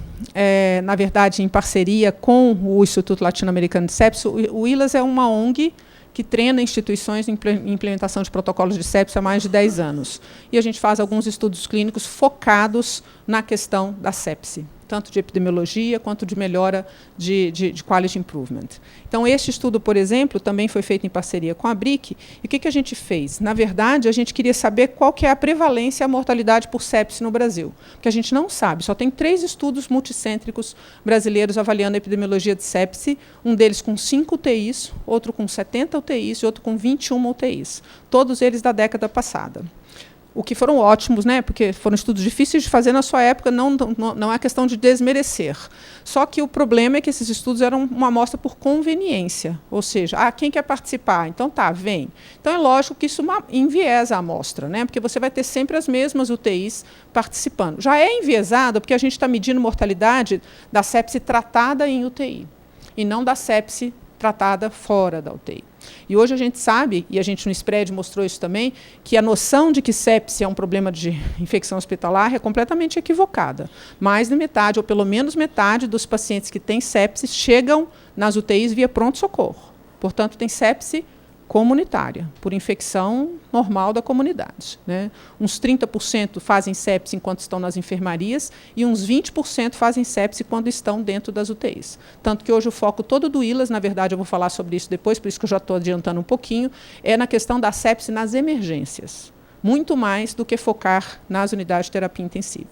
na verdade, em parceria com o Instituto Latino-Americano de Sepsis, o ILAS é uma ONG que treina instituições em implementação de protocolos de sepsis há mais de 10 anos. E a gente faz alguns estudos clínicos focados na questão da sepse, tanto de epidemiologia quanto de melhora de quality improvement. Então, este estudo, por exemplo, também foi feito em parceria com a BRIC. E o que a gente fez? Na verdade, a gente queria saber qual que é a prevalência e a mortalidade por sepse no Brasil. Porque a gente não sabe, só tem 3 estudos multicêntricos brasileiros avaliando a epidemiologia de sepse, um deles com 5 UTIs, outro com 70 UTIs e outro com 21 UTIs. Todos eles da década passada. O que foram ótimos, né? Porque foram estudos difíceis de fazer na sua época, não é questão de desmerecer. Só que o problema é que esses estudos eram uma amostra por conveniência, ou seja, quem quer participar? Então tá, vem. Então é lógico que isso enviesa a amostra, né? Porque você vai ter sempre as mesmas UTIs participando. Já é enviesado porque a gente está medindo mortalidade da sepse tratada em UTI, e não da sepse tratada fora da UTI. E hoje a gente sabe, e a gente no SPRED mostrou isso também, que a noção de que sepse é um problema de infecção hospitalar é completamente equivocada. Mais da metade, ou pelo menos metade, dos pacientes que têm sepse chegam nas UTIs via pronto-socorro. Portanto, tem sepse comunitária, por infecção normal da comunidade, né? Uns 30% fazem sepse enquanto estão nas enfermarias e uns 20% fazem sepse quando estão dentro das UTIs. Tanto que hoje o foco todo do ILAS, na verdade eu vou falar sobre isso depois, por isso que eu já estou adiantando um pouquinho, é na questão da sepse nas emergências, muito mais do que focar nas unidades de terapia intensiva.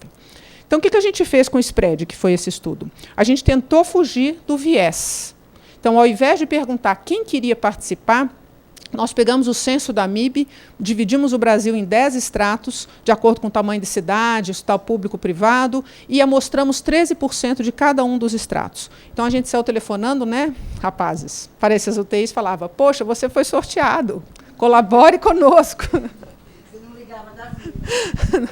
Então, o que a gente fez com o SPRED, que foi esse estudo? A gente tentou fugir do viés. Então, ao invés de perguntar quem queria participar, nós pegamos o censo da MIB, dividimos o Brasil em 10 estratos, de acordo com o tamanho de cidade, hospital público-privado, e amostramos 13% de cada um dos estratos. Então, a gente saiu telefonando, né, rapazes, para essas UTIs, falava, poxa, você foi sorteado, colabore conosco. Você não ligava da vida.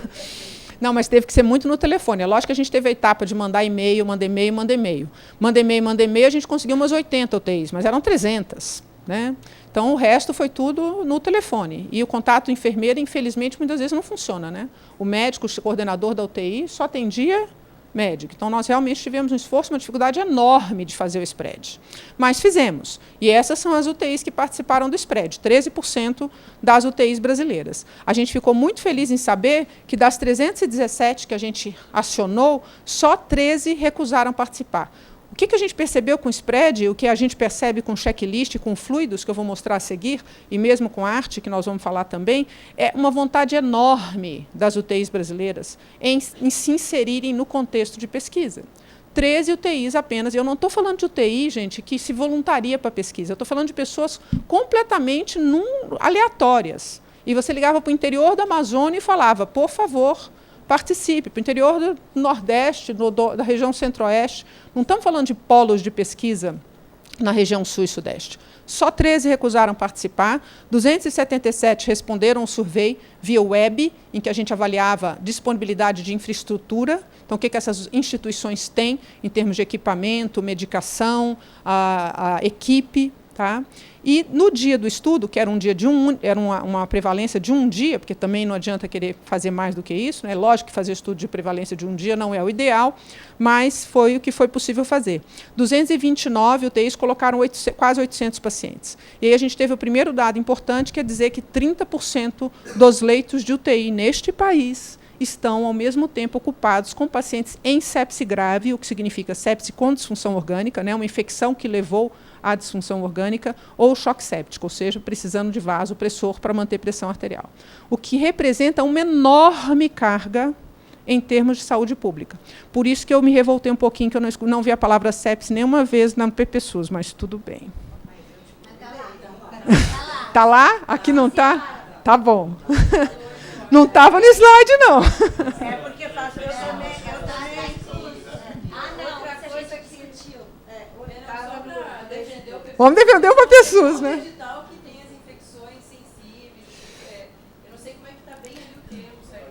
Não, mas teve que ser muito no telefone. É lógico que a gente teve a etapa de mandar e-mail, manda e-mail, manda e-mail. Manda e-mail, manda e-mail, a gente conseguiu umas 80 UTIs, mas eram 300, né? Então, o resto foi tudo no telefone. E o contato enfermeira, infelizmente, muitas vezes não funciona, né? O médico, o coordenador da UTI, só atendia médico. Então, nós realmente tivemos um esforço, uma dificuldade enorme de fazer o SPRED. Mas fizemos. E essas são as UTIs que participaram do SPRED, 13% das UTIs brasileiras. A gente ficou muito feliz em saber que das 317 que a gente acionou, só 13 recusaram participar. O que a gente percebeu com o SPRED, o que a gente percebe com o checklist, com fluidos, que eu vou mostrar a seguir, e mesmo com arte, que nós vamos falar também, é uma vontade enorme das UTIs brasileiras em se inserirem no contexto de pesquisa. 13 UTIs apenas, e eu não estou falando de UTI, gente, que se voluntaria para a pesquisa, eu estou falando de pessoas completamente aleatórias. E você ligava para o interior da Amazônia e falava, por favor, participe, para o interior do Nordeste, da região Centro-Oeste. Não estamos falando de polos de pesquisa na região Sul e Sudeste. Só 13 recusaram participar, 277 responderam ao survey via web, em que a gente avaliava disponibilidade de infraestrutura, então o que essas instituições têm em termos de equipamento, medicação, a equipe. Tá? E no dia do estudo, que era um dia era uma prevalência de um dia, porque também não adianta querer fazer mais do que isso, né? Lógico que fazer estudo de prevalência de um dia não é o ideal, mas foi o que foi possível fazer. 229 UTIs colocaram quase 800 pacientes. E aí a gente teve o primeiro dado importante, que é dizer que 30% dos leitos de UTI neste país estão, ao mesmo tempo, ocupados com pacientes em sepse grave, o que significa sepse com disfunção orgânica, né? Uma infecção que levou à disfunção orgânica, ou choque séptico, ou seja, precisando de vasopressor para manter pressão arterial. O que representa uma enorme carga em termos de saúde pública. Por isso que eu me revoltei um pouquinho, que eu não vi a palavra sepse nenhuma vez na PPSUS, mas tudo bem. Está lá? Aqui não está? Tá bom. Não estava no slide, não. É porque faço eu também. Vamos defender o PPSUS, né? Que tem as infecções sensíveis. Eu não sei como é que está bem ali o termo, certo?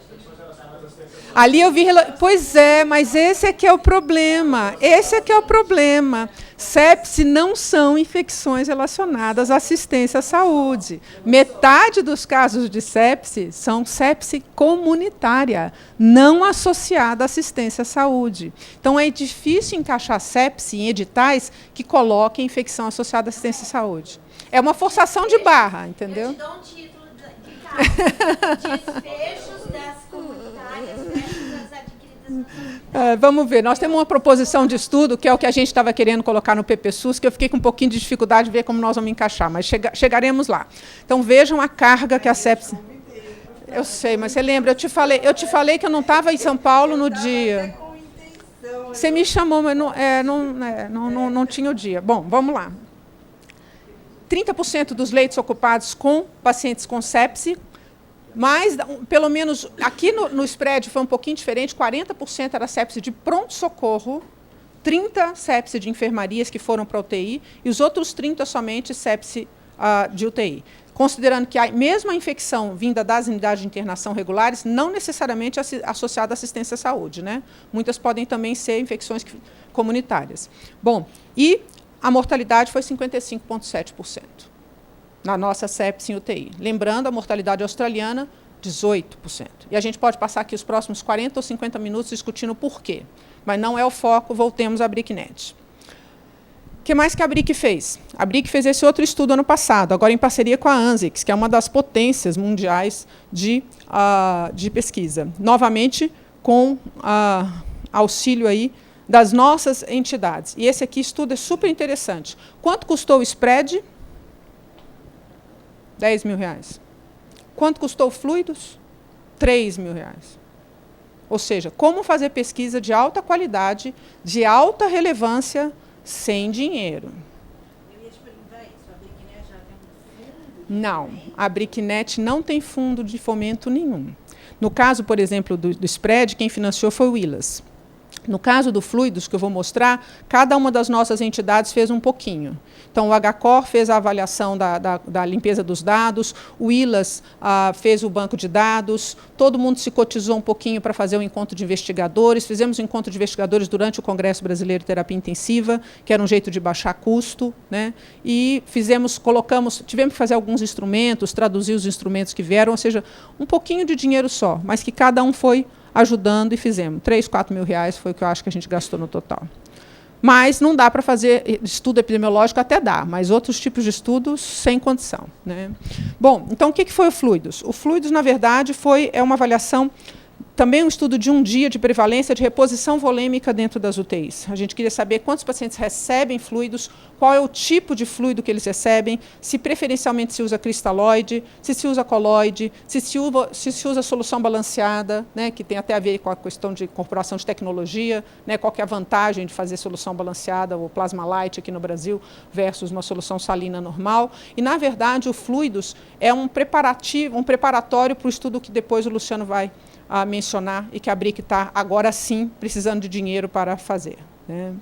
Ali eu vi... Pois é, mas esse é que é o problema. Esse é que é o problema. Sepse não são infecções relacionadas à assistência à saúde. Metade dos casos de sepse são sepse comunitária, não associada à assistência à saúde. Então, é difícil encaixar sepse em editais que coloquem infecção associada à assistência à saúde. É uma forçação de barra, entendeu? Eu te dou um título de caso. Desfechos das comunitárias versus as adquiridas. Vamos ver, nós temos uma proposição de estudo, que é o que a gente estava querendo colocar no PPSUS, que eu fiquei com um pouquinho de dificuldade de ver como nós vamos encaixar, mas chegaremos lá. Então, vejam a carga que a sepse... Eu sei, mas você lembra, eu te falei que eu não estava em São Paulo no dia. Você me chamou, mas não tinha o dia. Bom, vamos lá. 30% dos leitos ocupados com pacientes com sepse, mas, pelo menos, aqui no spread foi um pouquinho diferente, 40% era sepse de pronto-socorro, 30% sepse de enfermarias que foram para a UTI, e os outros 30% somente sepse de UTI. Considerando que mesmo a infecção vinda das unidades de internação regulares, não necessariamente associada à assistência à saúde, né? Muitas podem também ser infecções comunitárias. Bom, e a mortalidade foi 55,7%. Na nossa sepse em UTI. Lembrando, a mortalidade australiana, 18%. E a gente pode passar aqui os próximos 40 ou 50 minutos discutindo o porquê. Mas não é o foco, voltemos à BRICNET. O que mais que a BRIC fez? A BRIC fez esse outro estudo ano passado, agora em parceria com a ANZIX, que é uma das potências mundiais de pesquisa. Novamente, com auxílio aí das nossas entidades. E esse aqui estudo é super interessante. Quanto custou o spread? R$10.000. Quanto custou fluidos? R$3.000. Ou seja, como fazer pesquisa de alta qualidade, de alta relevância, sem dinheiro. Eu ia te perguntar isso, a BRICNET já tem um fundo? Não, a BRICNET não tem fundo de fomento nenhum. No caso, por exemplo, do spread, quem financiou foi o ILAS. No caso do fluidos, que eu vou mostrar, cada uma das nossas entidades fez um pouquinho. Então, o HCOR fez a avaliação da limpeza dos dados, o ILAS fez o banco de dados, todo mundo se cotizou um pouquinho para fazer o encontro de investigadores, fizemos o encontro de investigadores durante o Congresso Brasileiro de Terapia Intensiva, que era um jeito de baixar custo, né? E tivemos que fazer alguns instrumentos, traduzir os instrumentos que vieram, ou seja, um pouquinho de dinheiro só, mas que cada um foi ajudando e fizemos. R$3, R$4.000 foi o que eu acho que a gente gastou no total. Mas não dá para fazer estudo epidemiológico, até dá, mas outros tipos de estudos sem condição, né? Bom, então o que foi o Fluidos? O Fluidos, na verdade, é uma avaliação, também um estudo de um dia de prevalência de reposição volêmica dentro das UTIs. A gente queria saber quantos pacientes recebem fluidos, qual é o tipo de fluido que eles recebem, se preferencialmente se usa cristalóide, se usa coloide, se usa solução balanceada, né, que tem até a ver com a questão de incorporação de tecnologia, né, qual que é a vantagem de fazer solução balanceada, o plasma light aqui no Brasil, versus uma solução salina normal. E, na verdade, o fluidos é um preparatório para o estudo que depois o Luciano vai mencionar e que a BRIC está, agora sim, precisando de dinheiro para fazer, né.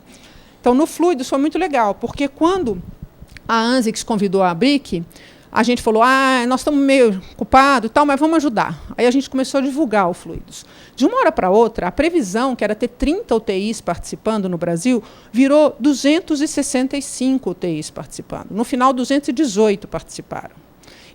Então, no fluidos foi muito legal, porque quando a ANSICS convidou a BRIC, a gente falou, nós estamos meio ocupados e tal, mas vamos ajudar. Aí a gente começou a divulgar o fluidos. De uma hora para outra, a previsão, que era ter 30 UTIs participando no Brasil, virou 265 UTIs participando. No final, 218 participaram.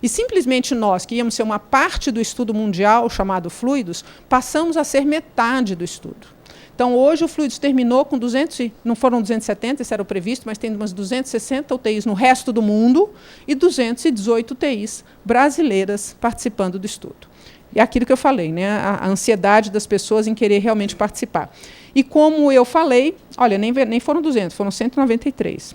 E simplesmente nós, que íamos ser uma parte do estudo mundial chamado fluidos, passamos a ser metade do estudo. Então, hoje, o fluidos terminou com 200, não foram 270, isso era o previsto, mas tem umas 260 UTIs no resto do mundo e 218 UTIs brasileiras participando do estudo. E é aquilo que eu falei, né, a ansiedade das pessoas em querer realmente participar. E como eu falei, olha, nem foram 200, foram 193,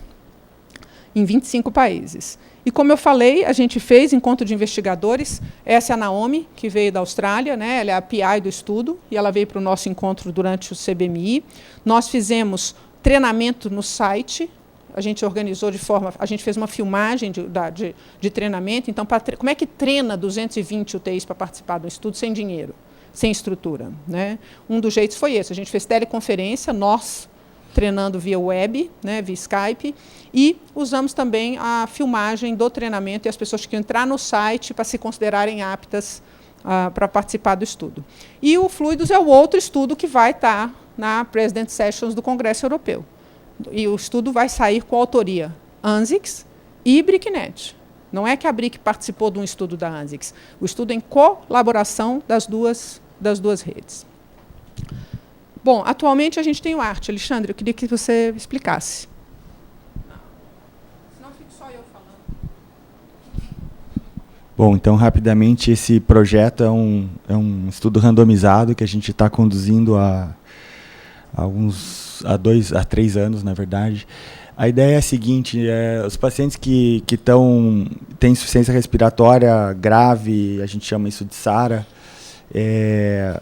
em 25 países. E, como eu falei, a gente fez encontro de investigadores. Essa é a Naomi, que veio da Austrália, né? Ela é a PI do estudo, e ela veio para o nosso encontro durante o CBMI. Nós fizemos treinamento no site, a gente organizou a gente fez uma filmagem de treinamento. Então, como é que treina 220 UTIs para participar do estudo sem dinheiro, sem estrutura, né? Um dos jeitos foi esse, a gente fez teleconferência, nós treinando via web, né, via Skype, e usamos também a filmagem do treinamento e as pessoas que entrar no site para se considerarem aptas para participar do estudo. E o Fluidos é o outro estudo que vai estar na President Sessions do Congresso Europeu. E o estudo vai sair com a autoria ANSICS e BRICnet. Não é que a BRIC participou de um estudo da ANSICS, o estudo é em colaboração das duas redes. Bom, atualmente a gente tem o ARTE. Alexandre, eu queria que você explicasse. Senão fico só eu falando. Bom, então, rapidamente, esse projeto é um estudo randomizado que a gente está conduzindo há 3 anos, na verdade. A ideia é a seguinte, os pacientes que têm insuficiência respiratória grave, a gente chama isso de SARA,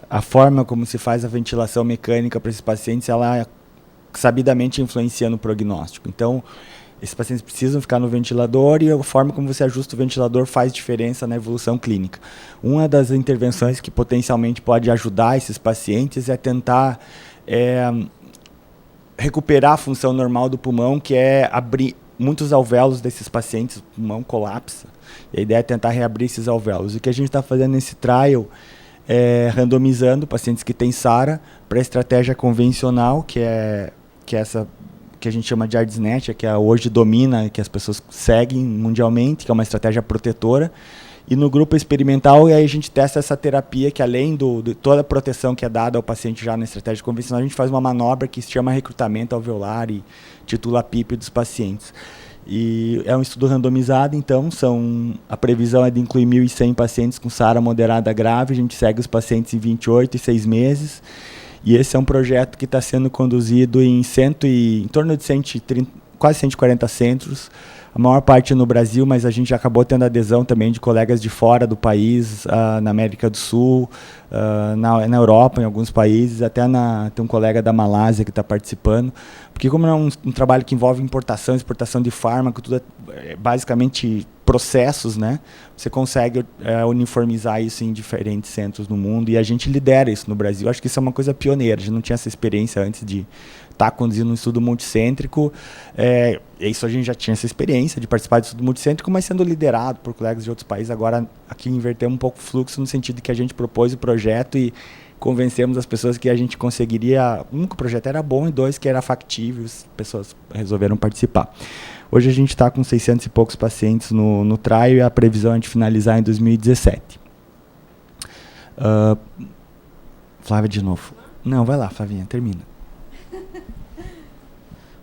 a forma como se faz a ventilação mecânica para esses pacientes, ela sabidamente influencia no prognóstico. Então, esses pacientes precisam ficar no ventilador e a forma como você ajusta o ventilador faz diferença na evolução clínica. Uma das intervenções que potencialmente pode ajudar esses pacientes é tentar recuperar a função normal do pulmão, que é abrir muitos alvéolos desses pacientes, o pulmão colapsa. E a ideia é tentar reabrir esses alvéolos. O que a gente está fazendo nesse trial randomizando pacientes que têm SARA para a estratégia convencional, que é essa que a gente chama de ARDSNet, que hoje domina, que as pessoas seguem mundialmente, que é uma estratégia protetora. E no grupo experimental, aí a gente testa essa terapia, que além de toda a proteção que é dada ao paciente já na estratégia convencional, a gente faz uma manobra que se chama recrutamento alveolar e titula PIP dos pacientes. E é um estudo randomizado, então a previsão é de incluir 1.100 pacientes com SARA moderada grave. A gente segue os pacientes em 28 e 6 meses. E esse é um projeto que está sendo conduzido em torno de 130, quase 140 centros, a maior parte no Brasil, mas a gente já acabou tendo adesão também de colegas de fora do país, na América do Sul, na Europa, em alguns países, até tem um colega da Malásia que está participando, porque como é um trabalho que envolve importação, exportação de fármaco, tudo é basicamente processos, né? Você consegue uniformizar isso em diferentes centros no mundo e a gente lidera isso no Brasil. Acho que isso é uma coisa pioneira, a gente não tinha essa experiência antes de estar conduzindo um estudo multicêntrico. Isso a gente já tinha essa experiência de participar de estudo multicêntrico, mas sendo liderado por colegas de outros países. Agora, aqui invertemos um pouco o fluxo no sentido de que a gente propôs o projeto e convencemos as pessoas que a gente conseguiria, que o projeto era bom e 2, que era factível, as pessoas resolveram participar. Hoje a gente está com 600 e poucos pacientes no trial e a previsão é de finalizar em 2017. Flávia, de novo. Não, vai lá, Flavinha, termina.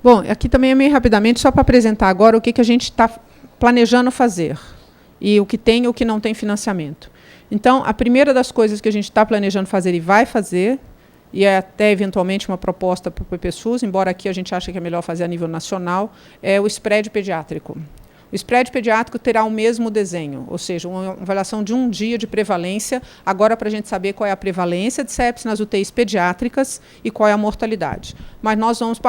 Bom, aqui também é meio rapidamente, só para apresentar agora o que a gente está planejando fazer e o que tem e o que não tem financiamento. Então, a primeira das coisas que a gente está planejando fazer e vai fazer e até eventualmente uma proposta para o PPSUS, embora aqui a gente ache que é melhor fazer a nível nacional, é o spread pediátrico. O spread pediátrico terá o mesmo desenho, ou seja, uma avaliação de um dia de prevalência, agora para a gente saber qual é a prevalência de sepsis nas UTIs pediátricas e qual é a mortalidade. Mas nós vamos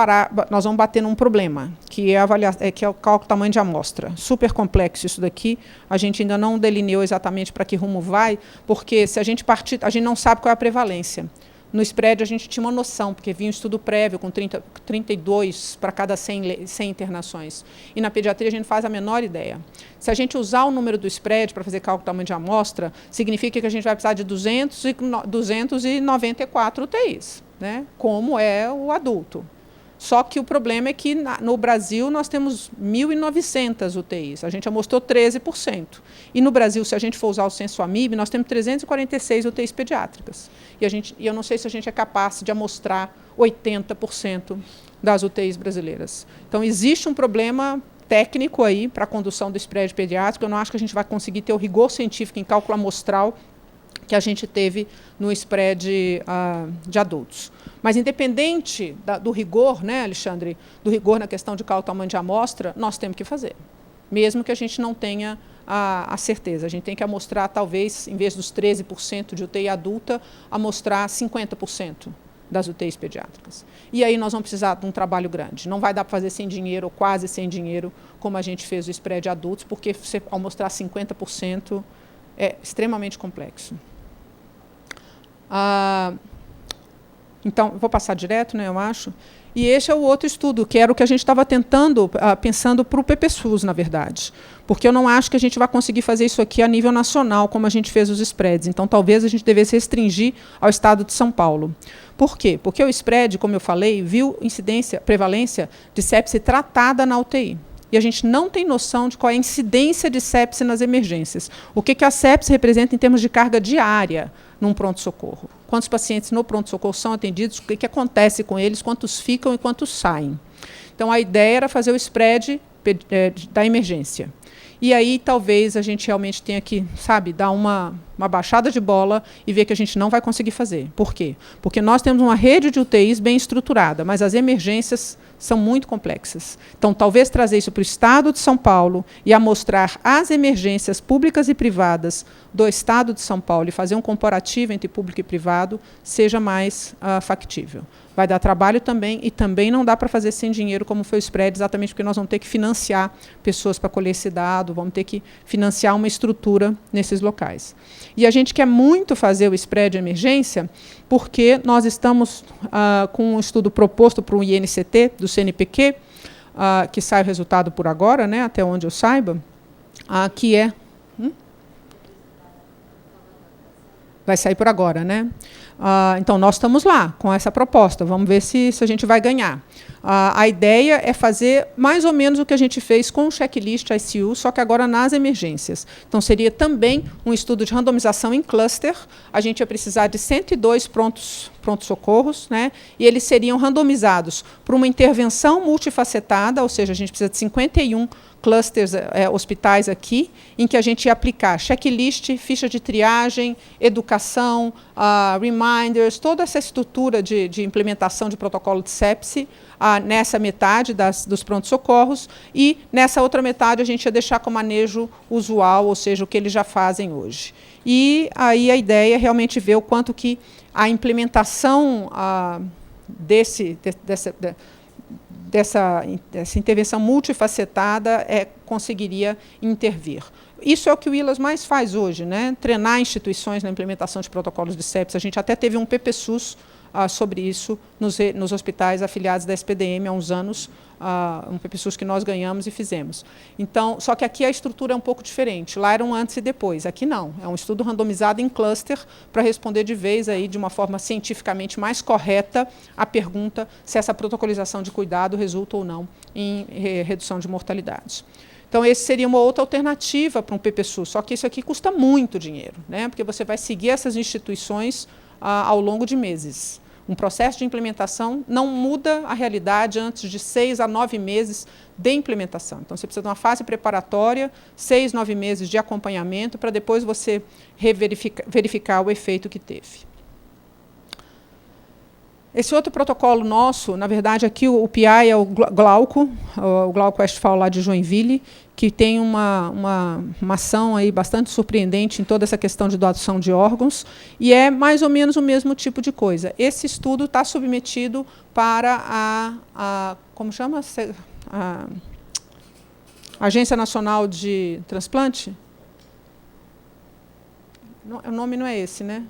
bater num problema, que é o cálculo tamanho de amostra. Super complexo isso daqui, a gente ainda não delineou exatamente para que rumo vai, porque se a gente partir, a gente não sabe qual é a prevalência. No spread, a gente tinha uma noção, porque vinha um estudo prévio com 32 para cada 100 internações. E na pediatria, a gente faz a menor ideia. Se a gente usar o número do spread para fazer cálculo do tamanho de amostra, significa que a gente vai precisar de 294 UTIs, né? Como é o adulto. Só que o problema é que no Brasil nós temos 1.900 UTIs. A gente amostrou 13%. E no Brasil, se a gente for usar o censo AMIB, nós temos 346 UTIs pediátricas. E eu não sei se a gente é capaz de amostrar 80% das UTIs brasileiras. Então, existe um problema técnico aí para a condução do spread pediátrico. Eu não acho que a gente vai conseguir ter o rigor científico em cálculo amostral que a gente teve no spread de adultos. Mas, independente do rigor, né, Alexandre, do rigor na questão de cálculo tamanho de amostra, nós temos que fazer, mesmo que a gente não tenha a certeza. A gente tem que amostrar, talvez, em vez dos 13% de UTI adulta, amostrar 50% das UTIs pediátricas. E aí nós vamos precisar de um trabalho grande. Não vai dar para fazer sem dinheiro, ou quase sem dinheiro, como a gente fez o spread de adultos, porque você, ao mostrar 50%, é extremamente complexo. Então, vou passar direto, né, eu acho. E esse é o outro estudo, que era o que a gente estava tentando, pensando para o PPSUS, na verdade. Porque eu não acho que a gente vai conseguir fazer isso aqui a nível nacional, como a gente fez os spreads. Então, talvez a gente devesse restringir ao estado de São Paulo. Por quê? Porque o spread, como eu falei, viu prevalência de sepse tratada na UTI. E a gente não tem noção de qual é a incidência de sepse nas emergências. O que a sepse representa em termos de carga diária num pronto-socorro. Quantos pacientes no pronto-socorro são atendidos, o que acontece com eles, quantos ficam e quantos saem. Então, a ideia era fazer o spread da emergência. E aí, talvez, a gente realmente tenha que, dar uma baixada de bola e ver que a gente não vai conseguir fazer. Por quê? Porque nós temos uma rede de UTIs bem estruturada, mas as emergências são muito complexas. Então, talvez trazer isso para o estado de São Paulo e amostrar as emergências públicas e privadas do estado de São Paulo e fazer um comparativo entre público e privado seja mais factível. Vai dar trabalho também, e também não dá para fazer sem dinheiro, como foi o spread, exatamente porque nós vamos ter que financiar pessoas para colher esse dado, vamos ter que financiar uma estrutura nesses locais. E a gente quer muito fazer o spread de emergência, porque nós estamos com um estudo proposto para o INCT, do CNPq, que sai o resultado por agora, né, até onde eu saiba, que é... Vai sair por agora, né? Então, nós estamos lá com essa proposta. Vamos ver se a gente vai ganhar. A ideia é fazer mais ou menos o que a gente fez com o checklist ICU, só que agora nas emergências. Então, seria também um estudo de randomização em cluster. A gente ia precisar de 102 prontos-socorros, né? E eles seriam randomizados por uma intervenção multifacetada, ou seja, a gente precisa de 51 clusters, hospitais aqui, em que a gente ia aplicar checklist, ficha de triagem, educação, reminders, toda essa estrutura de implementação de protocolo de sepse nessa metade dos prontos-socorros, e nessa outra metade a gente ia deixar com manejo usual, ou seja, o que eles já fazem hoje. E aí a ideia é realmente ver o quanto que a implementação dessa intervenção multifacetada conseguiria intervir. Isso é o que o ILAS mais faz hoje, né? Treinar instituições na implementação de protocolos de sepse. A gente até teve um PPSUS sobre isso nos hospitais afiliados da SPDM há uns anos, um PPSUS que nós ganhamos e fizemos. Então, só que aqui a estrutura é um pouco diferente. Lá era um antes e depois. Aqui não. É um estudo randomizado em cluster para responder de vez aí, de uma forma cientificamente mais correta, a pergunta se essa protocolização de cuidado resulta ou não em redução de mortalidade. Então, essa seria uma outra alternativa para um PPSUS, só que isso aqui custa muito dinheiro, né? Porque você vai seguir essas instituições ao longo de meses. Um processo de implementação não muda a realidade antes de 6 a 9 meses de implementação. Então, você precisa de uma fase preparatória, 6, 9 meses de acompanhamento, para depois você verificar o efeito que teve. Esse outro protocolo nosso, na verdade, aqui o PI é o Glauco Westphal lá de Joinville, que tem uma ação aí bastante surpreendente em toda essa questão de doação de órgãos, e é mais ou menos o mesmo tipo de coisa. Esse estudo está submetido para como chama? A Agência Nacional de Transplante? Não, o nome não é esse, né?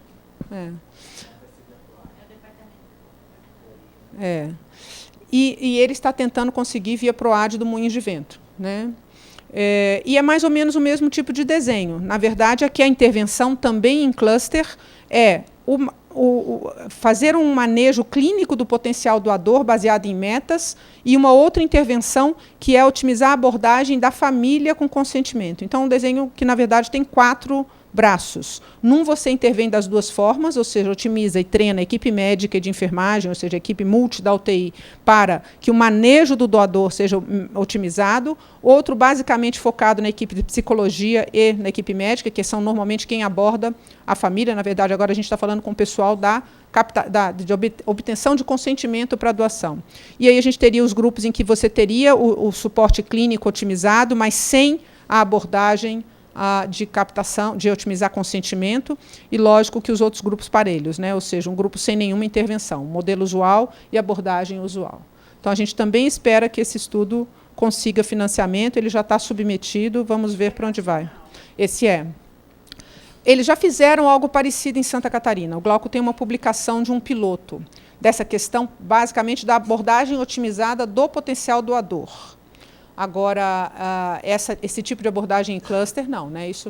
E ele está tentando conseguir via PROAD do Moinhos de Vento, né? E é mais ou menos o mesmo tipo de desenho. Na verdade, aqui a intervenção também em cluster é fazer um manejo clínico do potencial doador baseado em metas e uma outra intervenção que é otimizar a abordagem da família com consentimento. Então, um desenho que, na verdade, tem 4 braços. Num você intervém das 2 formas, ou seja, otimiza e treina a equipe médica e de enfermagem, ou seja, a equipe multi da UTI, para que o manejo do doador seja otimizado. Outro, basicamente, focado na equipe de psicologia e na equipe médica, que são normalmente quem aborda a família. Na verdade, agora a gente está falando com o pessoal de obtenção de consentimento para a doação. E aí a gente teria os grupos em que você teria o suporte clínico otimizado, mas sem a abordagem de captação, de otimizar consentimento, e lógico que os outros grupos parelhos, né? Ou seja, um grupo sem nenhuma intervenção, modelo usual e abordagem usual. Então, a gente também espera que esse estudo consiga financiamento, ele já está submetido, vamos ver para onde vai. Eles já fizeram algo parecido em Santa Catarina. O Glauco tem uma publicação de um piloto dessa questão, basicamente, da abordagem otimizada do potencial doador. Agora, esse tipo de abordagem em cluster, não, né? Isso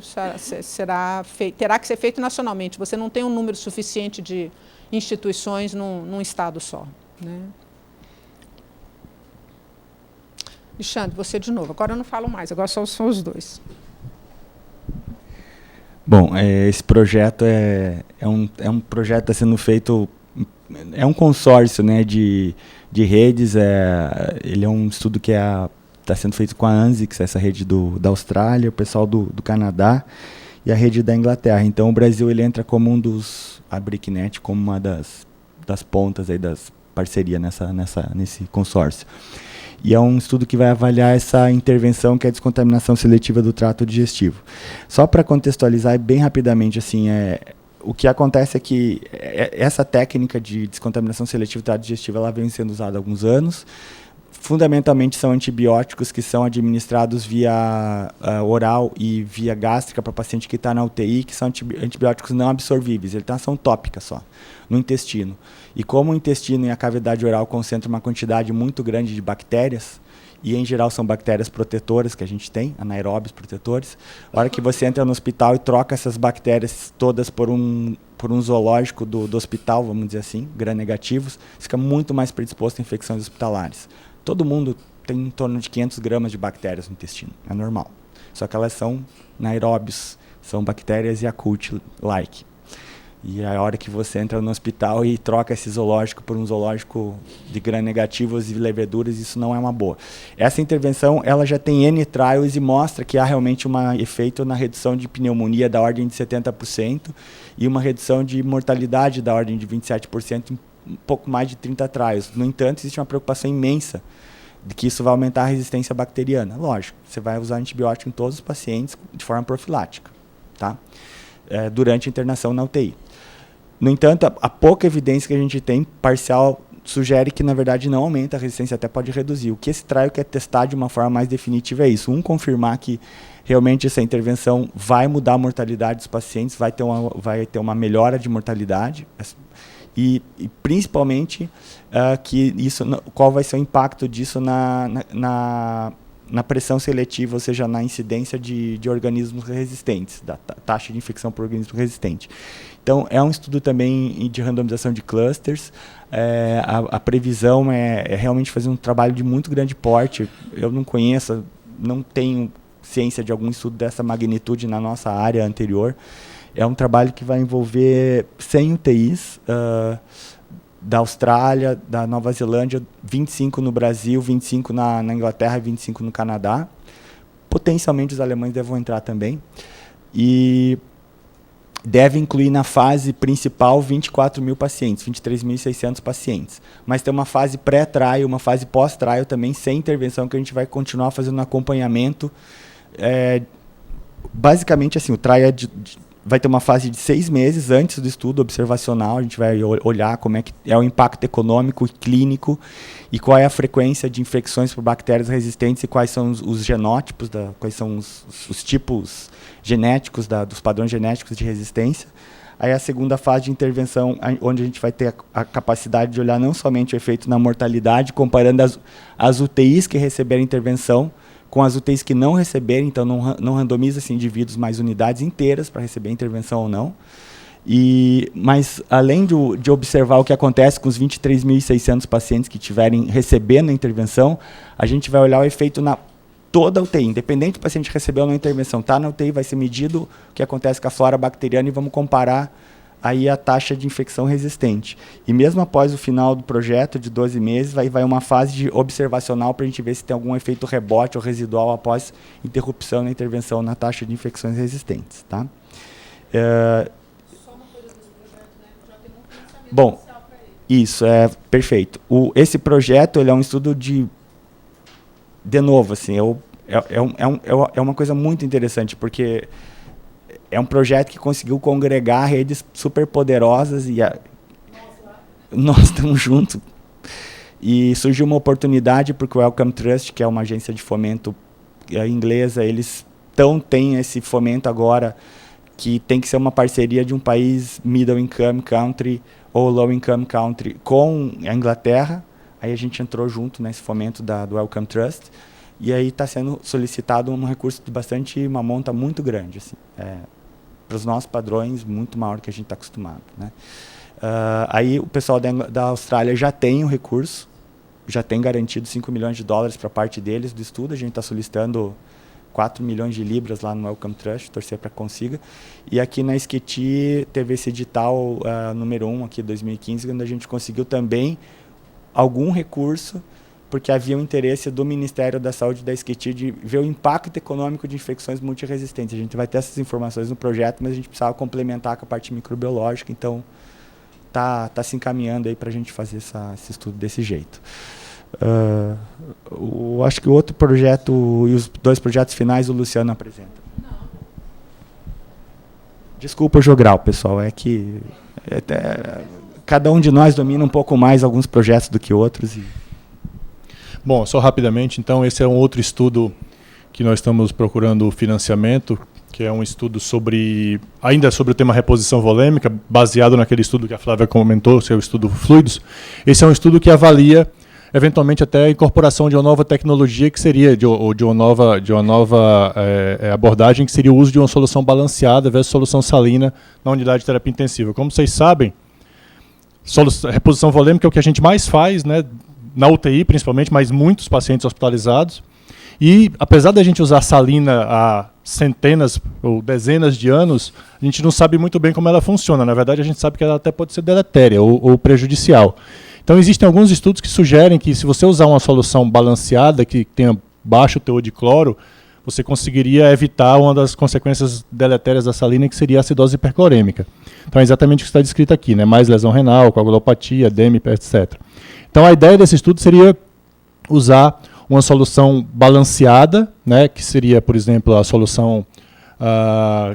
terá que ser feito nacionalmente. Você não tem um número suficiente de instituições num estado só, né? Alexandre, você de novo. Agora eu não falo mais, agora só são os 2. Bom, esse projeto é um projeto que está sendo feito, é um consórcio, né, de redes, ele é um estudo que está sendo feito com a ANZIX, essa rede da Austrália, o pessoal do Canadá e a rede da Inglaterra. Então, o Brasil ele entra como a BRICNET, como uma das pontas aí das parcerias nesse consórcio. E é um estudo que vai avaliar essa intervenção, que é a descontaminação seletiva do trato digestivo. Só para contextualizar bem rapidamente, assim, o que acontece é que essa técnica de descontaminação seletiva do trato digestivo ela vem sendo usada há alguns anos. Fundamentalmente são antibióticos que são administrados via oral e via gástrica para paciente que está na UTI, que são antibióticos não absorvíveis, eles são tópicas só, no intestino. E como o intestino e a cavidade oral concentram uma quantidade muito grande de bactérias, e em geral são bactérias protetoras que a gente tem, anaeróbios protetores, a hora que você entra no hospital e troca essas bactérias todas por um zoológico do hospital, vamos dizer assim, gram-negativos, fica muito mais predisposto a infecções hospitalares. Todo mundo tem em torno de 500 gramas de bactérias no intestino, é normal. Só que elas são anaeróbios, são bactérias Yakult-like. E a hora que você entra no hospital e troca esse zoológico por um zoológico de gram-negativos e leveduras, isso não é uma boa. Essa intervenção ela já tem N trials e mostra que há realmente um efeito na redução de pneumonia da ordem de 70% e uma redução de mortalidade da ordem de 27% em um pouco mais de 30 trials. No entanto, existe uma preocupação imensa de que isso vai aumentar a resistência bacteriana. Lógico, você vai usar antibiótico em todos os pacientes de forma profilática, tá? Durante a internação na UTI. No entanto, a pouca evidência que a gente tem, parcial, sugere que, na verdade, não aumenta a resistência, até pode reduzir. O que esse trial quer testar de uma forma mais definitiva é isso. Confirmar que realmente essa intervenção vai mudar a mortalidade dos pacientes, vai ter uma melhora de mortalidade, e principalmente, qual vai ser o impacto disso na pressão seletiva, ou seja, na incidência de organismos resistentes, da taxa de infecção por organismo resistente. Então, é um estudo também de randomização de clusters. A previsão é realmente fazer um trabalho de muito grande porte. Eu não conheço, não tenho ciência de algum estudo dessa magnitude na nossa área anterior. É um trabalho que vai envolver 100 UTIs, da Austrália, da Nova Zelândia, 25 no Brasil, 25 na Inglaterra e 25 no Canadá. Potencialmente os alemães devem entrar também. E deve incluir na fase principal 24 mil pacientes, 23.600 pacientes. Mas tem uma fase pré-trial, uma fase pós-trial também, sem intervenção, que a gente vai continuar fazendo um acompanhamento. Basicamente, assim, o trial vai ter uma fase de 6 meses antes do estudo observacional. A gente vai olhar como é que é o impacto econômico e clínico e qual é a frequência de infecções por bactérias resistentes e quais são os genótipos, quais são os tipos genéticos, dos padrões genéticos de resistência. Aí a segunda fase de intervenção, onde a gente vai ter a capacidade de olhar não somente o efeito na mortalidade, comparando as UTIs que receberam intervenção com as UTIs que não receberem, então não randomiza-se indivíduos, mas unidades inteiras para receber intervenção ou não. Mas, além de observar o que acontece com os 23.600 pacientes que estiverem recebendo a intervenção, a gente vai olhar o efeito na toda a UTI, independente do paciente receber ou não a intervenção. Está na UTI, vai ser medido o que acontece com a flora bacteriana e vamos comparar aí a taxa de infecção resistente. E mesmo após o final do projeto, de 12 meses, vai uma fase de observacional para a gente ver se tem algum efeito rebote ou residual após interrupção na intervenção na taxa de infecções resistentes. Tá? Só uma coisa desse projeto, né? Já tem um financiamento Bom, inicial para ele. isso, perfeito. Esse projeto ele é um estudo de novo, assim, é uma coisa muito interessante, porque é um projeto que conseguiu congregar redes super poderosas e nós estamos juntos. E surgiu uma oportunidade porque o Wellcome Trust, que é uma agência de fomento inglesa, eles têm esse fomento agora que tem que ser uma parceria de um país middle income country ou low income country com a Inglaterra. Aí a gente entrou junto nesse fomento do Wellcome Trust. E aí está sendo solicitado um recurso de uma monta muito grande, assim, para os nossos padrões, muito maior que a gente está acostumado, né? Aí o pessoal da Austrália já tem o recurso, já tem garantido 5 milhões de dólares para parte deles do estudo. A gente está solicitando 4 milhões de libras lá no Wellcome Trust, torcer para que consiga. E aqui na Esqueti teve esse edital número 1, aqui 2015, onde a gente conseguiu também algum recurso, porque havia um interesse do Ministério da Saúde da Esqueti de ver o impacto econômico de infecções multiresistentes. A gente vai ter essas informações no projeto, mas a gente precisava complementar com a parte microbiológica, então tá se encaminhando aí para a gente fazer esse estudo desse jeito. Acho que o outro projeto e os 2 projetos finais o Luciano apresenta. Desculpa o jogral, pessoal, é que cada um de nós domina um pouco mais alguns projetos do que outros. Bom, só rapidamente, então, esse é um outro estudo que nós estamos procurando financiamento, que é um estudo ainda sobre o tema reposição volêmica, baseado naquele estudo que a Flávia comentou, seu estudo fluidos. Esse é um estudo que avalia, eventualmente, até a incorporação de uma nova tecnologia, que seria de uma nova abordagem, que seria o uso de uma solução balanceada versus solução salina na unidade de terapia intensiva. Como vocês sabem, reposição volêmica é o que a gente mais faz, né, na UTI principalmente, mas muitos pacientes hospitalizados. E, apesar da gente usar salina há centenas ou dezenas de anos, a gente não sabe muito bem como ela funciona. Na verdade, a gente sabe que ela até pode ser deletéria ou prejudicial. Então, existem alguns estudos que sugerem que, se você usar uma solução balanceada, que tenha baixo teor de cloro, você conseguiria evitar uma das consequências deletérias da salina, que seria a acidose hiperclorêmica. Então, é exatamente o que está descrito aqui, né? Mais lesão renal, coagulopatia, edema, etc. Então, a ideia desse estudo seria usar uma solução balanceada, né, que seria, por exemplo, a solução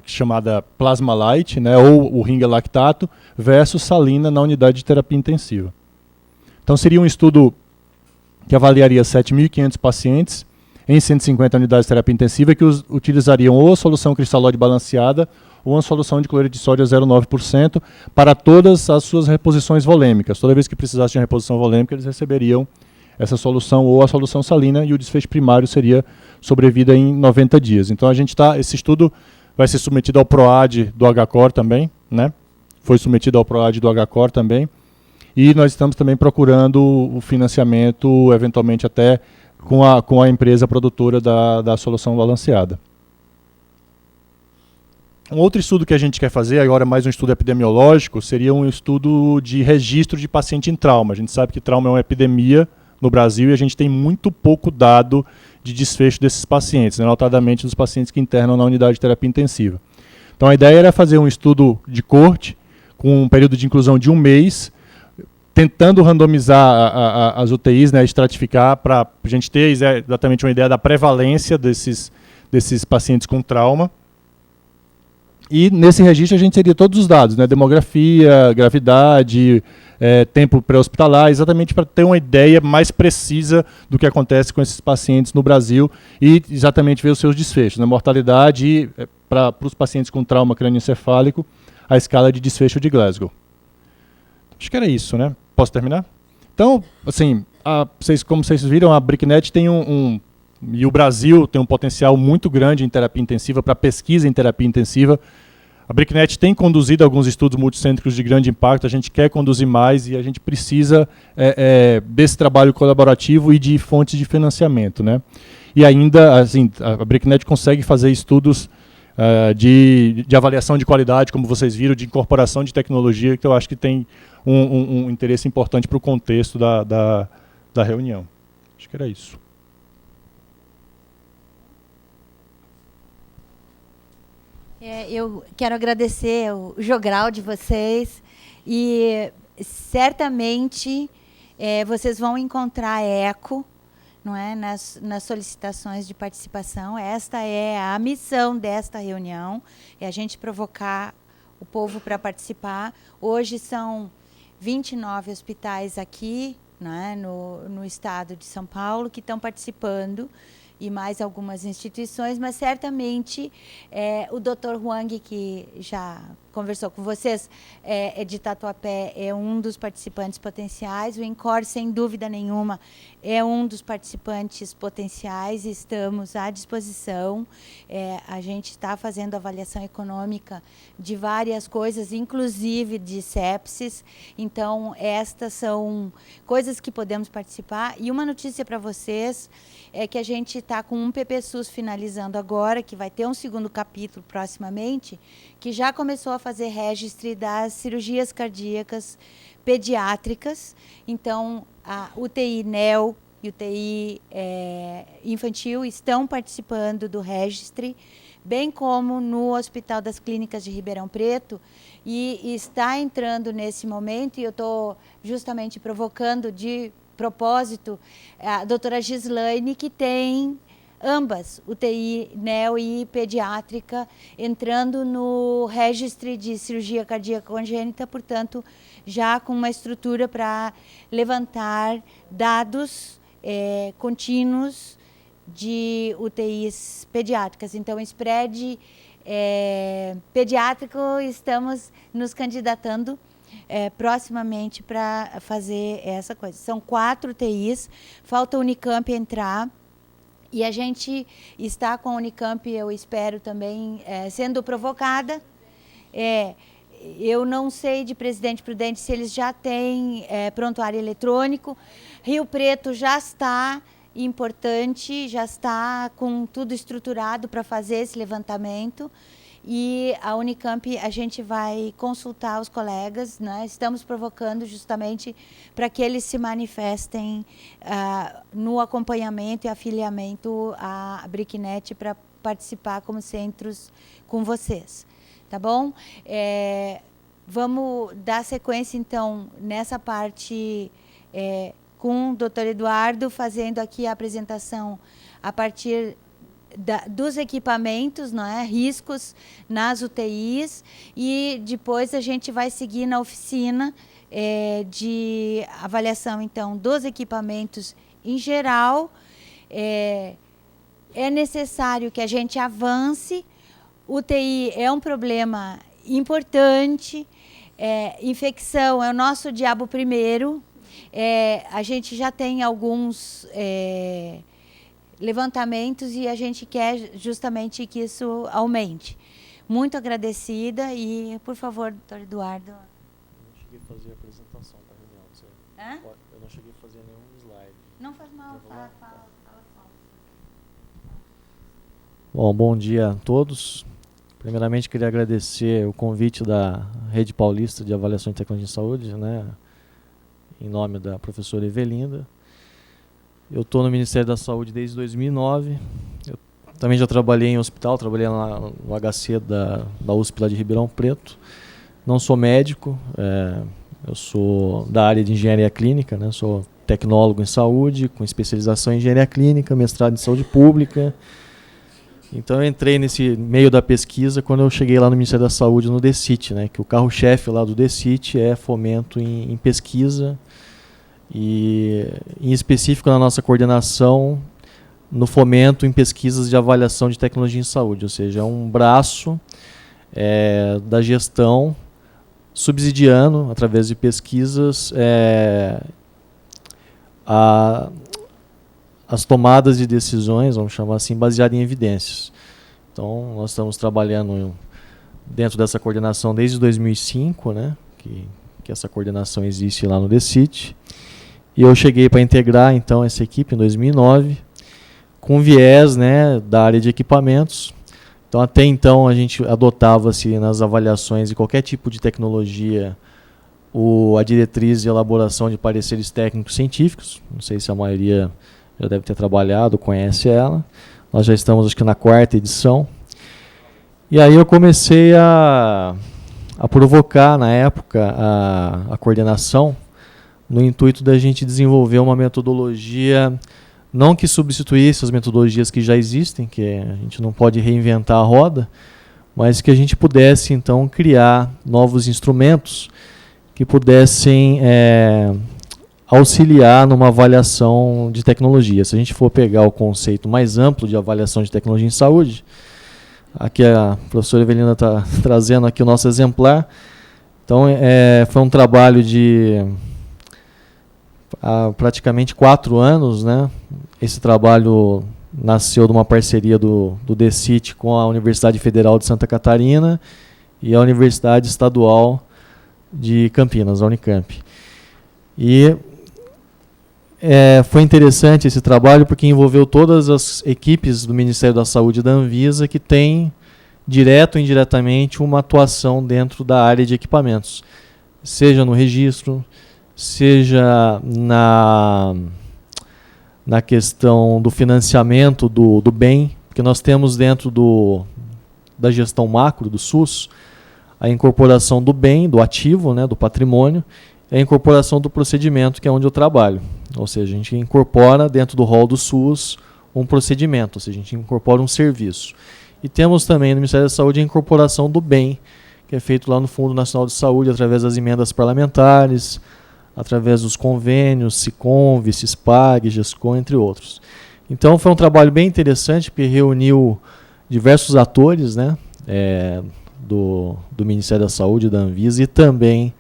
chamada Plasma Light, né, ou o Ringer lactato, versus salina na unidade de terapia intensiva. Então, seria um estudo que avaliaria 7.500 pacientes em 150 unidades de terapia intensiva, que utilizariam ou a solução cristalóide balanceada ou uma solução de cloreto de sódio a 0,9% para todas as suas reposições volêmicas. Toda vez que precisasse de uma reposição volêmica, eles receberiam essa solução ou a solução salina, e o desfecho primário seria sobrevida em 90 dias. Então, esse estudo vai ser submetido ao PROAD do HCOR também, né? Foi submetido ao PROAD do HCOR também. E nós estamos também procurando o financiamento, eventualmente até com a empresa produtora da solução balanceada. Um outro estudo que a gente quer fazer, agora mais um estudo epidemiológico, seria um estudo de registro de paciente em trauma. A gente sabe que trauma é uma epidemia no Brasil e a gente tem muito pouco dado de desfecho desses pacientes, né, notadamente dos pacientes que internam na unidade de terapia intensiva. Então a ideia era fazer um estudo de corte, com um período de inclusão de 1 mês, tentando randomizar as UTIs, né, estratificar, para a gente ter exatamente uma ideia da prevalência desses pacientes com trauma. E nesse registro a gente teria todos os dados, né, demografia, gravidade, tempo pré-hospitalar, exatamente para ter uma ideia mais precisa do que acontece com esses pacientes no Brasil e exatamente ver os seus desfechos, né, mortalidade e, para os pacientes com trauma crânioencefálico, a escala de desfecho de Glasgow. Acho que era isso, né? Posso terminar? Então, assim, como vocês viram, a BRICNET tem e o Brasil tem um potencial muito grande em terapia intensiva, para pesquisa em terapia intensiva. A BRICNET tem conduzido alguns estudos multicêntricos de grande impacto, a gente quer conduzir mais e a gente precisa desse trabalho colaborativo e de fontes de financiamento, né? E ainda, assim, a BRICNET consegue fazer estudos de avaliação de qualidade, como vocês viram, de incorporação de tecnologia, que eu acho que tem um interesse importante para o contexto da reunião. Acho que era isso. Eu quero agradecer o jogral de vocês e certamente vocês vão encontrar eco, não é, nas solicitações de participação. Esta é a missão desta reunião, é a gente provocar o povo para participar. Hoje são 29 hospitais aqui, né, no estado de São Paulo que estão participando, e mais algumas instituições, mas certamente o Dr. Huang, que já conversou com vocês, de Tatuapé, é um dos participantes potenciais. O INCOR, sem dúvida nenhuma, é um dos participantes potenciais. Estamos à disposição. A gente está fazendo avaliação econômica de várias coisas, inclusive de sepsis. Então, estas são coisas que podemos participar. E uma notícia para vocês é que a gente está com um PPSUS finalizando agora, que vai ter um segundo capítulo proximamente, que já começou a fazer registro das cirurgias cardíacas pediátricas. Então, a UTI NEO e UTI infantil estão participando do registro, bem como no Hospital das Clínicas de Ribeirão Preto, e está entrando nesse momento, e eu estou justamente provocando de propósito a doutora Gislaine, que tem ambas, UTI neo e pediátrica, entrando no registro de cirurgia cardíaca congênita, portanto, já com uma estrutura para levantar dados contínuos de UTIs pediátricas. Então, spread pediátrico, estamos nos candidatando proximamente para fazer essa coisa. São 4 UTIs, falta a Unicamp entrar, e a gente está com a Unicamp, eu espero também, sendo provocada. Eu não sei de Presidente Prudente se eles já têm prontuário eletrônico. Rio Preto já está importante, já está com tudo estruturado para fazer esse levantamento. E a Unicamp, a gente vai consultar os colegas, né? Estamos provocando justamente para que eles se manifestem no acompanhamento e afiliamento à BRICNET para participar como centros com vocês. Tá bom? Vamos dar sequência, então, nessa parte com o Dr. Eduardo, fazendo aqui a apresentação a partir dos equipamentos, não é? Riscos nas UTIs, e depois a gente vai seguir na oficina de avaliação, então, dos equipamentos em geral. É necessário que a gente avance. UTI é um problema importante, infecção é o nosso diabo primeiro. A gente já tem alguns levantamentos e a gente quer justamente que isso aumente. Muito agradecida e, por favor, doutor Eduardo. Eu não cheguei a fazer a apresentação da reunião. Eu não cheguei a fazer nenhum slide. Não faz mal, fala só. Bom dia a todos. Primeiramente, queria agradecer o convite da Rede Paulista de Avaliação de Tecnologia em Saúde, né, em nome da professora Evelinda. Eu estou no Ministério da Saúde desde 2009. Eu também já trabalhei em hospital, trabalhei lá no HC da USP lá de Ribeirão Preto. Não sou médico, eu sou da área de engenharia clínica, né? Sou tecnólogo em saúde, com especialização em engenharia clínica, mestrado em saúde pública. Então eu entrei nesse meio da pesquisa quando eu cheguei lá no Ministério da Saúde, no DECIT, né? Que o carro-chefe lá do DECIT é fomento em pesquisa e, em específico, na nossa coordenação, no fomento em pesquisas de avaliação de tecnologia em saúde, ou seja, é um braço da gestão subsidiando, através de pesquisas, as tomadas de decisões, vamos chamar assim, baseadas em evidências. Então, nós estamos trabalhando dentro dessa coordenação desde 2005, né, que essa coordenação existe lá no DECIT, e eu cheguei para integrar, então, essa equipe em 2009, com viés, né, da área de equipamentos. Então, até então, a gente adotava-se nas avaliações de qualquer tipo de tecnologia a diretriz de elaboração de pareceres técnicos científicos. Não sei se a maioria já deve ter trabalhado, conhece ela. Nós já estamos, acho que, na 4ª edição. E aí eu comecei a provocar, na época, a coordenação, no intuito da gente desenvolver uma metodologia, não que substituísse as metodologias que já existem, que a gente não pode reinventar a roda, mas que a gente pudesse, então, criar novos instrumentos que pudessem auxiliar numa avaliação de tecnologia. Se a gente for pegar o conceito mais amplo de avaliação de tecnologia em saúde, aqui a professora Evelina está trazendo aqui o nosso exemplar. Então, foi um trabalho de há praticamente 4 anos, né? Esse trabalho nasceu de uma parceria do DECIT com a Universidade Federal de Santa Catarina e a Universidade Estadual de Campinas, a Unicamp. E foi interessante esse trabalho porque envolveu todas as equipes do Ministério da Saúde e da Anvisa que têm, direto ou indiretamente, uma atuação dentro da área de equipamentos, seja no registro, seja na questão do financiamento do bem, porque nós temos dentro da gestão macro do SUS a incorporação do bem, do ativo, né, do patrimônio, e a incorporação do procedimento, que é onde eu trabalho. Ou seja, a gente incorpora dentro do rol do SUS um procedimento, ou seja, a gente incorpora um serviço. E temos também no Ministério da Saúde a incorporação do bem, que é feito lá no Fundo Nacional de Saúde, através das emendas parlamentares, através dos convênios, SICOMV, CISPAG, GESCOM, entre outros. Então foi um trabalho bem interessante, porque reuniu diversos atores, né, do Ministério da Saúde, da Anvisa, e também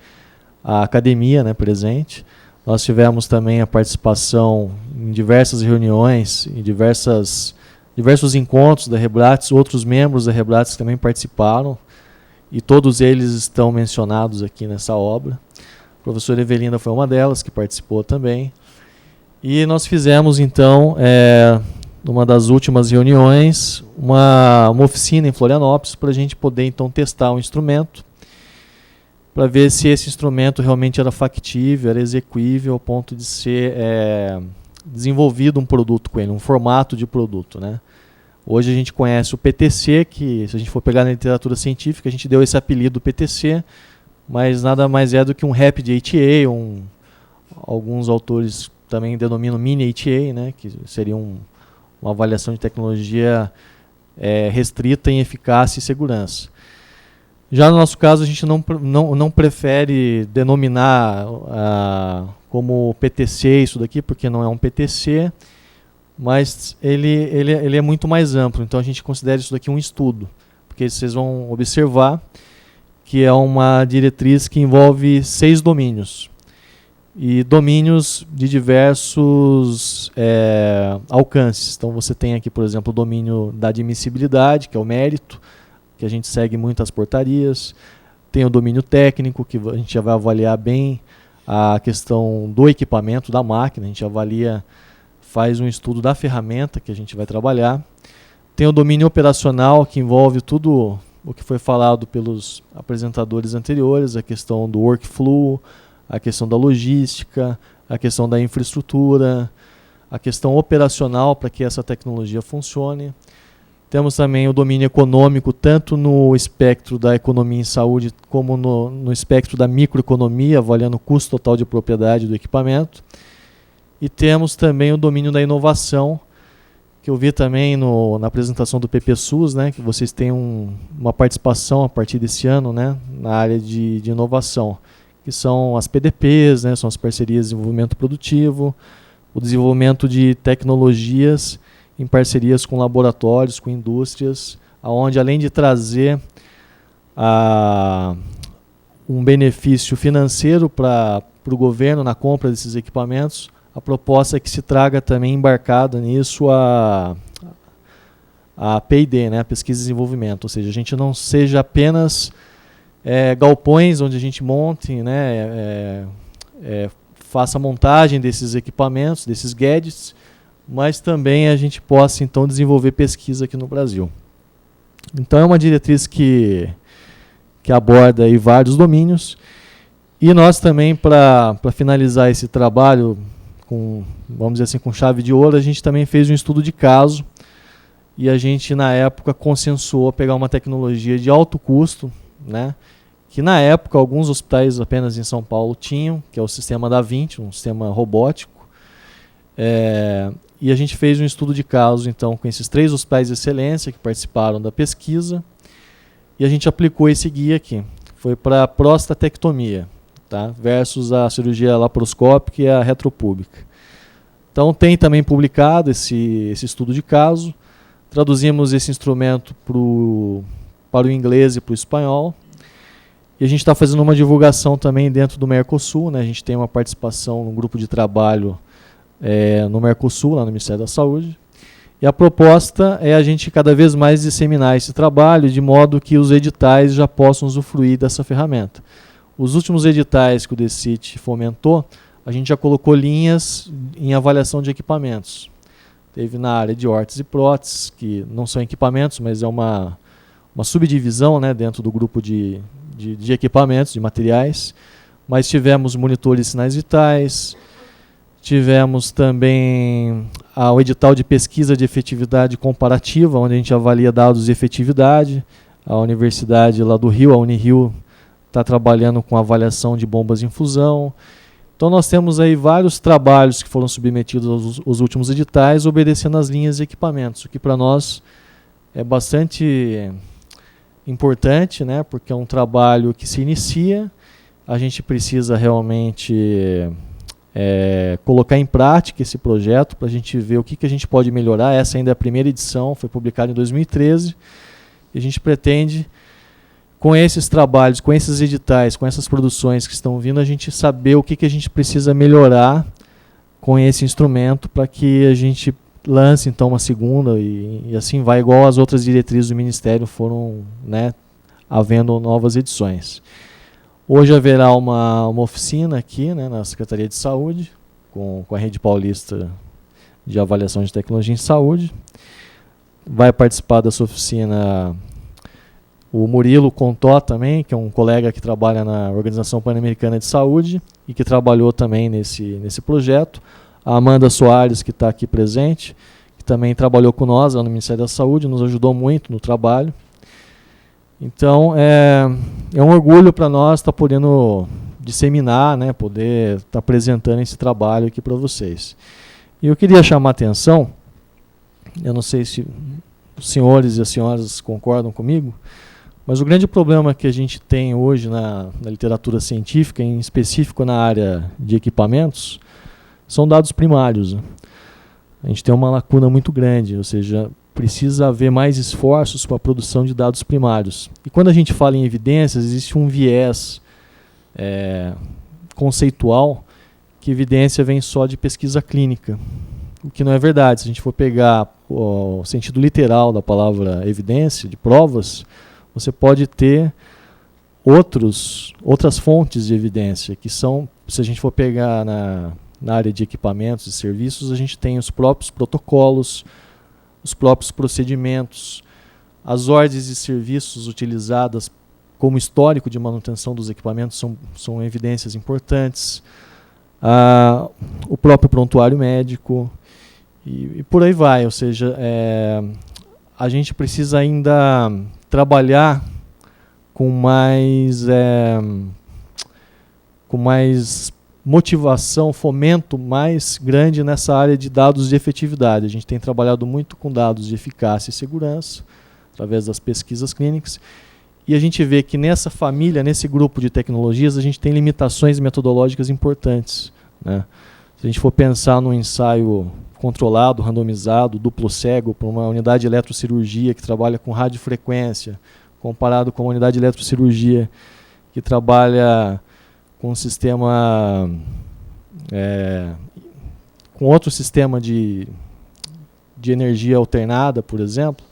a academia, né, presente. Nós tivemos também a participação em diversas reuniões, em diversos encontros da Rebrates, outros membros da Rebrates também participaram, e todos eles estão mencionados aqui nessa obra. A professora Evelina foi uma delas, que participou também. E nós fizemos, então, numa das últimas reuniões, uma oficina em Florianópolis, para a gente poder, então, testar o instrumento, para ver se esse instrumento realmente era factível, era execuível, ao ponto de ser desenvolvido um produto com ele, um formato de produto, né? Hoje a gente conhece o PTC, que, se a gente for pegar na literatura científica, a gente deu esse apelido PTC, mas nada mais é do que um Rapid ATA, alguns autores também denominam Mini ATA, né, que seria uma avaliação de tecnologia restrita em eficácia e segurança. Já no nosso caso, a gente não prefere denominar como PTC isso daqui, porque não é um PTC, mas ele é muito mais amplo, então a gente considera isso daqui um estudo, porque vocês vão observar que é uma diretriz que envolve 6 domínios, e domínios de diversos alcances. Então você tem aqui, por exemplo, o domínio da admissibilidade, que é o mérito, que a gente segue muitas portarias. Tem o domínio técnico, que a gente já vai avaliar bem a questão do equipamento, da máquina, a gente avalia, faz um estudo da ferramenta que a gente vai trabalhar. Tem o domínio operacional, que envolve tudo o que foi falado pelos apresentadores anteriores, a questão do workflow, a questão da logística, a questão da infraestrutura, a questão operacional para que essa tecnologia funcione. Temos também o domínio econômico, tanto no espectro da economia em saúde, como no espectro da microeconomia, avaliando o custo total de propriedade do equipamento. E temos também o domínio da inovação, que eu vi também na apresentação do PPSUS, né, que vocês têm uma participação a partir desse ano, né, na área de inovação, que são as PDPs, né, são as parcerias de desenvolvimento produtivo, o desenvolvimento de tecnologias em parcerias com laboratórios, com indústrias, onde além de trazer um benefício financeiro para o governo na compra desses equipamentos, a proposta é que se traga também embarcada nisso a P&D, né, a pesquisa e desenvolvimento, ou seja, a gente não seja apenas galpões onde a gente monte, né, faça a montagem desses equipamentos, desses gadgets, mas também a gente possa então desenvolver pesquisa aqui no Brasil. Então é uma diretriz que aborda aí vários domínios, e nós também, para finalizar esse trabalho, vamos dizer assim, com chave de ouro, a gente também fez um estudo de caso, e a gente na época consensuou pegar uma tecnologia de alto custo, né, que na época alguns hospitais apenas em São Paulo tinham, que é o sistema Da-Vinci, um sistema robótico, e a gente fez um estudo de caso então com esses 3 hospitais de excelência que participaram da pesquisa, e a gente aplicou esse guia aqui. Foi para prostatectomia, tá, versus a cirurgia laparoscópica e a retropúbica. Então tem também publicado esse estudo de caso. Traduzimos esse instrumento para o inglês e para o espanhol. E a gente está fazendo uma divulgação também dentro do Mercosul, né? A gente tem uma participação no grupo de trabalho no Mercosul, lá no Ministério da Saúde. E a proposta é a gente cada vez mais disseminar esse trabalho, de modo que os editais já possam usufruir dessa ferramenta. Os últimos editais que o DECIT fomentou, a gente já colocou linhas em avaliação de equipamentos. Teve na área de órteses e próteses, que não são equipamentos, mas é uma subdivisão, né, dentro do grupo de equipamentos, de materiais. Mas tivemos monitores de sinais vitais, tivemos também o edital de pesquisa de efetividade comparativa, onde a gente avalia dados de efetividade. A universidade lá do Rio, a Unirio, está trabalhando com avaliação de bombas de infusão. Então nós temos aí vários trabalhos que foram submetidos aos últimos editais, obedecendo as linhas de equipamentos, o que para nós é bastante importante, né, porque é um trabalho que se inicia, a gente precisa realmente colocar em prática esse projeto para a gente ver o que a gente pode melhorar. Essa ainda é a primeira edição, foi publicada em 2013, e a gente pretende, com esses trabalhos, com esses editais, com essas produções que estão vindo, a gente saber o que a gente precisa melhorar com esse instrumento para que a gente lance então uma segunda e assim vai, igual as outras diretrizes do Ministério foram, né, havendo novas edições. Hoje haverá uma oficina aqui, né, na Secretaria de Saúde, com a Rede Paulista de Avaliação de Tecnologia em Saúde. Vai participar dessa oficina o Murilo Contó também, que é um colega que trabalha na Organização Pan-Americana de Saúde e que trabalhou também nesse projeto. A Amanda Soares, que está aqui presente, que também trabalhou com nós lá no Ministério da Saúde, nos ajudou muito no trabalho. Então, é um orgulho para nós estar podendo disseminar, né, poder estar apresentando esse trabalho aqui para vocês. E eu queria chamar a atenção, eu não sei se os senhores e as senhoras concordam comigo, mas o grande problema que a gente tem hoje na literatura científica, em específico na área de equipamentos, são dados primários. A gente tem uma lacuna muito grande, ou seja, precisa haver mais esforços para a produção de dados primários. E quando a gente fala em evidências, existe um viés conceitual, que evidência vem só de pesquisa clínica, o que não é verdade. Se a gente for pegar o sentido literal da palavra evidência, de provas, você pode ter outras fontes de evidência, que são, se a gente for pegar na área de equipamentos e serviços, a gente tem os próprios protocolos, os próprios procedimentos, as ordens de serviços utilizadas como histórico de manutenção dos equipamentos são evidências importantes, o próprio prontuário médico, e por aí vai. Ou seja, a gente precisa ainda trabalhar com mais motivação, fomento mais grande nessa área de dados de efetividade. A gente tem trabalhado muito com dados de eficácia e segurança, através das pesquisas clínicas, e a gente vê que nessa família, nesse grupo de tecnologias, a gente tem limitações metodológicas importantes, né? Se a gente for pensar num ensaio controlado, randomizado, duplo cego, para uma unidade de eletrocirurgia que trabalha com radiofrequência, comparado com uma unidade de eletrocirurgia que trabalha com um sistema, com outro sistema de energia alternada, por exemplo,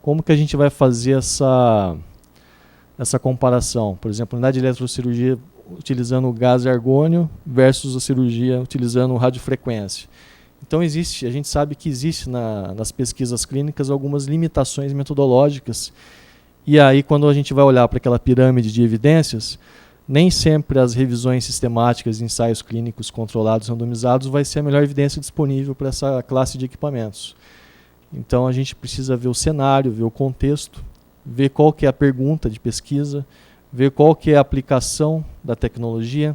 como que a gente vai fazer essa comparação? Por exemplo, a unidade de eletrocirurgia utilizando gás argônio versus a cirurgia utilizando radiofrequência. Então a gente sabe que existe nas pesquisas clínicas algumas limitações metodológicas, e aí quando a gente vai olhar para aquela pirâmide de evidências, nem sempre as revisões sistemáticas de ensaios clínicos controlados, randomizados, vai ser a melhor evidência disponível para essa classe de equipamentos. Então a gente precisa ver o cenário, ver o contexto, ver qual que é a pergunta de pesquisa, ver qual que é a aplicação da tecnologia,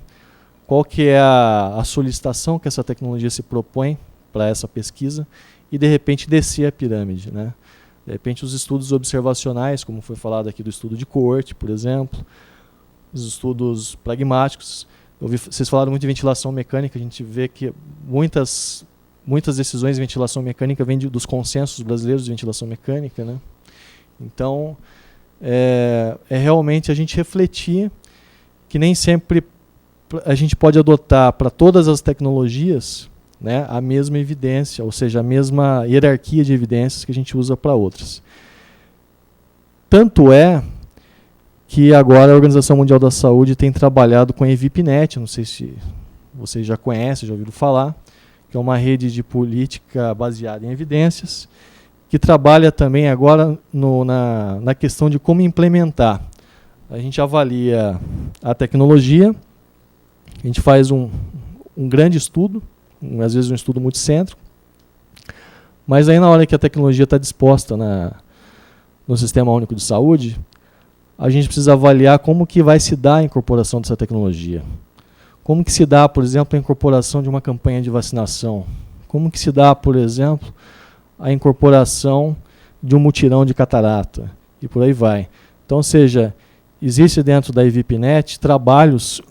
qual que é a solicitação que essa tecnologia se propõe para essa pesquisa e, de repente, descer a pirâmide, né? De repente, os estudos observacionais, como foi falado aqui do estudo de coorte, por exemplo, os estudos pragmáticos. Vocês falaram muito de ventilação mecânica, a gente vê que muitas decisões de ventilação mecânica vêm dos consensos brasileiros de ventilação mecânica, né? Então, é realmente a gente refletir que nem sempre a gente pode adotar para todas as tecnologias, né, a mesma evidência, ou seja, a mesma hierarquia de evidências que a gente usa para outras. Tanto é que agora a Organização Mundial da Saúde tem trabalhado com a EVIPNet, não sei se vocês já conhecem, já ouviram falar, que é uma rede de política baseada em evidências, que trabalha também agora na questão de como implementar. A gente avalia a tecnologia, a gente faz um grande estudo, às vezes um estudo multicêntrico, mas aí na hora que a tecnologia está disposta no Sistema Único de Saúde, a gente precisa avaliar como que vai se dar a incorporação dessa tecnologia. Como que se dá, por exemplo, a incorporação de uma campanha de vacinação? Como que se dá, por exemplo, a incorporação de um mutirão de catarata? E por aí vai. Então, ou seja, existe dentro da EVIPNet trabalhos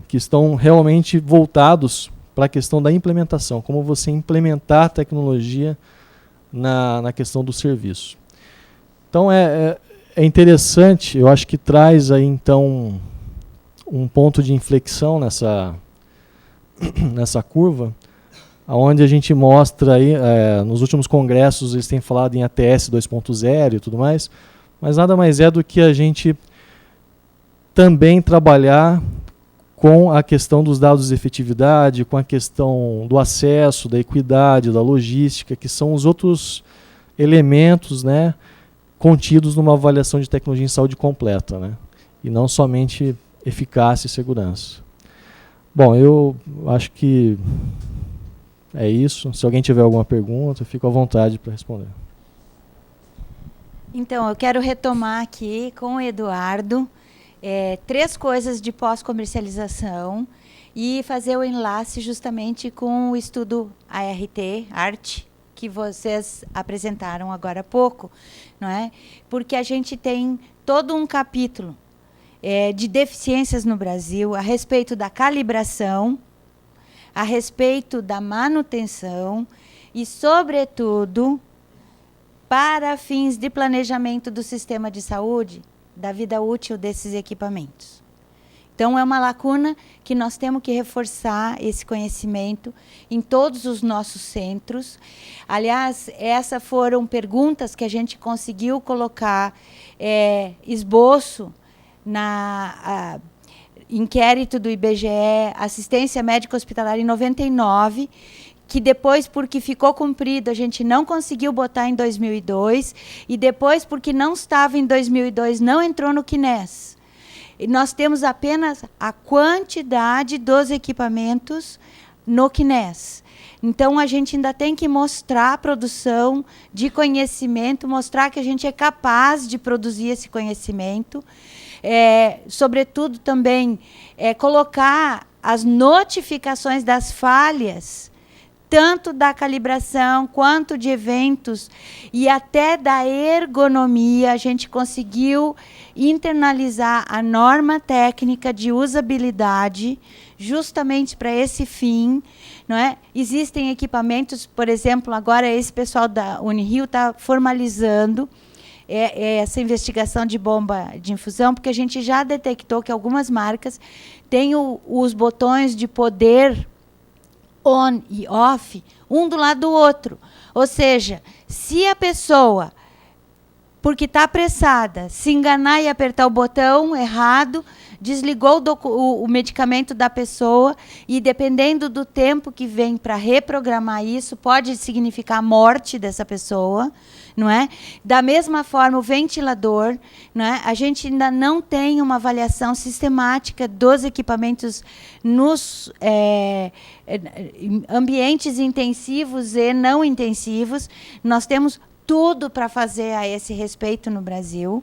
que estão realmente voltados para a questão da implementação, como você implementar a tecnologia na questão do serviço. Então, é interessante, eu acho que traz aí, então, um ponto de inflexão nessa curva, onde a gente mostra aí, nos últimos congressos eles têm falado em ATS 2.0 e tudo mais, mas nada mais é do que a gente também trabalhar com a questão dos dados de efetividade, com a questão do acesso, da equidade, da logística, que são os outros elementos, né, contidos numa avaliação de tecnologia em saúde completa, né, e não somente eficácia e segurança. Bom, eu acho que é isso. Se alguém tiver alguma pergunta, eu fico à vontade para responder. Então, eu quero retomar aqui com o Eduardo 3 coisas de pós-comercialização e fazer o enlace justamente com o estudo ART, que vocês apresentaram agora há pouco, não é? Porque a gente tem todo um capítulo de deficiências no Brasil a respeito da calibração, a respeito da manutenção e, sobretudo, para fins de planejamento do sistema de saúde, da vida útil desses equipamentos. Então, é uma lacuna que nós temos que reforçar esse conhecimento em todos os nossos centros. Aliás, essas foram perguntas que a gente conseguiu colocar esboço na inquérito do IBGE, assistência médica hospitalar em 99, que depois, porque ficou cumprido, a gente não conseguiu botar em 2002, e depois, porque não estava em 2002, não entrou no CNES. E nós temos apenas a quantidade dos equipamentos no CNES. Então, a gente ainda tem que mostrar a produção de conhecimento, mostrar que a gente é capaz de produzir esse conhecimento. Sobretudo, também, colocar as notificações das falhas, tanto da calibração, quanto de eventos, e até da ergonomia. A gente conseguiu internalizar a norma técnica de usabilidade, justamente para esse fim. Não é? Existem equipamentos, por exemplo, agora esse pessoal da Unirio está formalizando essa investigação de bomba de infusão, porque a gente já detectou que algumas marcas têm os botões de poder on e off, um do lado do outro. Ou seja, se a pessoa, porque está apressada, se enganar e apertar o botão errado, desligou o medicamento da pessoa, e dependendo do tempo que vem para reprogramar isso, pode significar a morte dessa pessoa, não é? Da mesma forma, o ventilador, não é? A gente ainda não tem uma avaliação sistemática dos equipamentos nos ambientes intensivos e não intensivos. Nós temos tudo para fazer a esse respeito no Brasil.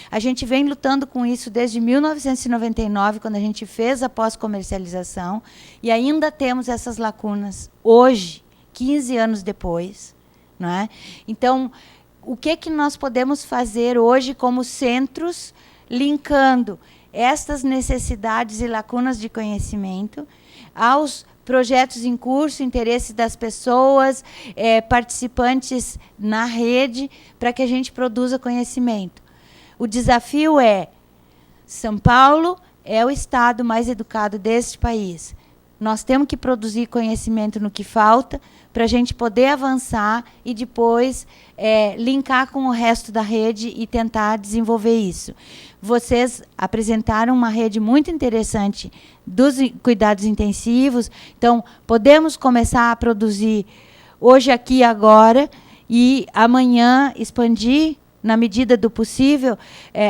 A gente vem lutando com isso desde 1999, quando a gente fez a pós-comercialização, e ainda temos essas lacunas hoje, 15 anos depois. Não é? Então, o que nós podemos fazer hoje como centros, linkando estas necessidades e lacunas de conhecimento aos projetos em curso, interesses das pessoas, participantes na rede, para que a gente produza conhecimento. O desafio é: São Paulo é o estado mais educado deste país. Nós temos que produzir conhecimento no que falta, para a gente poder avançar e depois linkar com o resto da rede e tentar desenvolver isso. Vocês apresentaram uma rede muito interessante dos cuidados intensivos, então podemos começar a produzir hoje, aqui, agora, e amanhã expandir na medida do possível.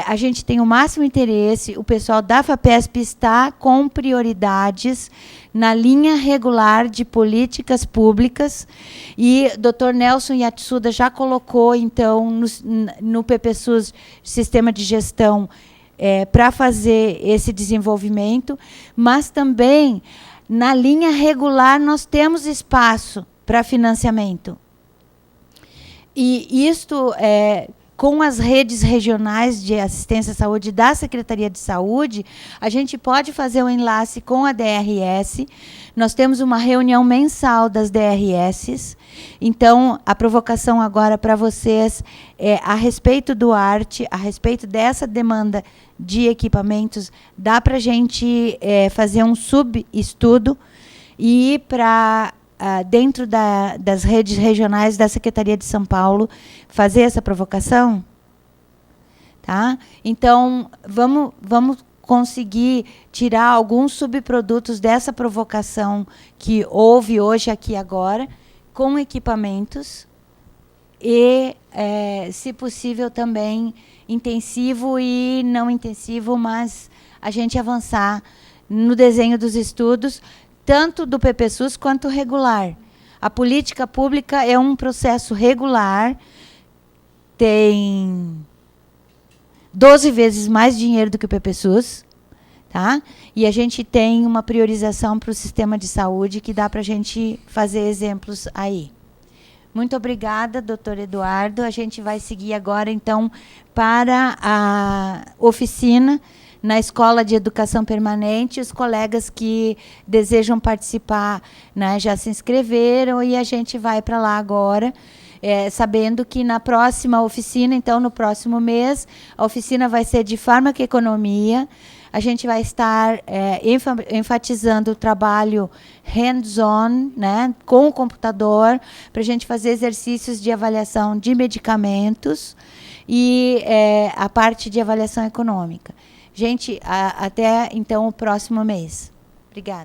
A gente tem o máximo interesse, o pessoal da FAPESP está com prioridades na linha regular de políticas públicas, e o Dr. Nelson Yatsuda já colocou, então, no PPSUS, sistema de gestão, para fazer esse desenvolvimento, mas também, na linha regular, nós temos espaço para financiamento. E isto com as redes regionais de assistência à saúde da Secretaria de Saúde, a gente pode fazer um enlace com a DRS. Nós temos uma reunião mensal das DRS. Então, a provocação agora para vocês a respeito do ARTE, a respeito dessa demanda de equipamentos, dá para a gente fazer um subestudo e para dentro das redes regionais da Secretaria de São Paulo, fazer essa provocação? Tá? Então, vamos conseguir tirar alguns subprodutos dessa provocação que houve hoje, aqui, agora, com equipamentos e, se possível, também intensivo e não intensivo, mas a gente avançar no desenho dos estudos, tanto do PPSUS quanto regular. A política pública é um processo regular, tem 12 vezes mais dinheiro do que o PPSUS, tá? E a gente tem uma priorização para o sistema de saúde que dá para a gente fazer exemplos aí. Muito obrigada, doutor Eduardo. A gente vai seguir agora, então, para a oficina na Escola de Educação Permanente. Os colegas que desejam participar, né, já se inscreveram, e a gente vai para lá agora, sabendo que na próxima oficina, então no próximo mês, a oficina vai ser de farmacoeconomia. A gente vai estar enfatizando o trabalho hands-on, né, com o computador, para a gente fazer exercícios de avaliação de medicamentos e a parte de avaliação econômica. Gente, até, então, o próximo mês. Obrigada.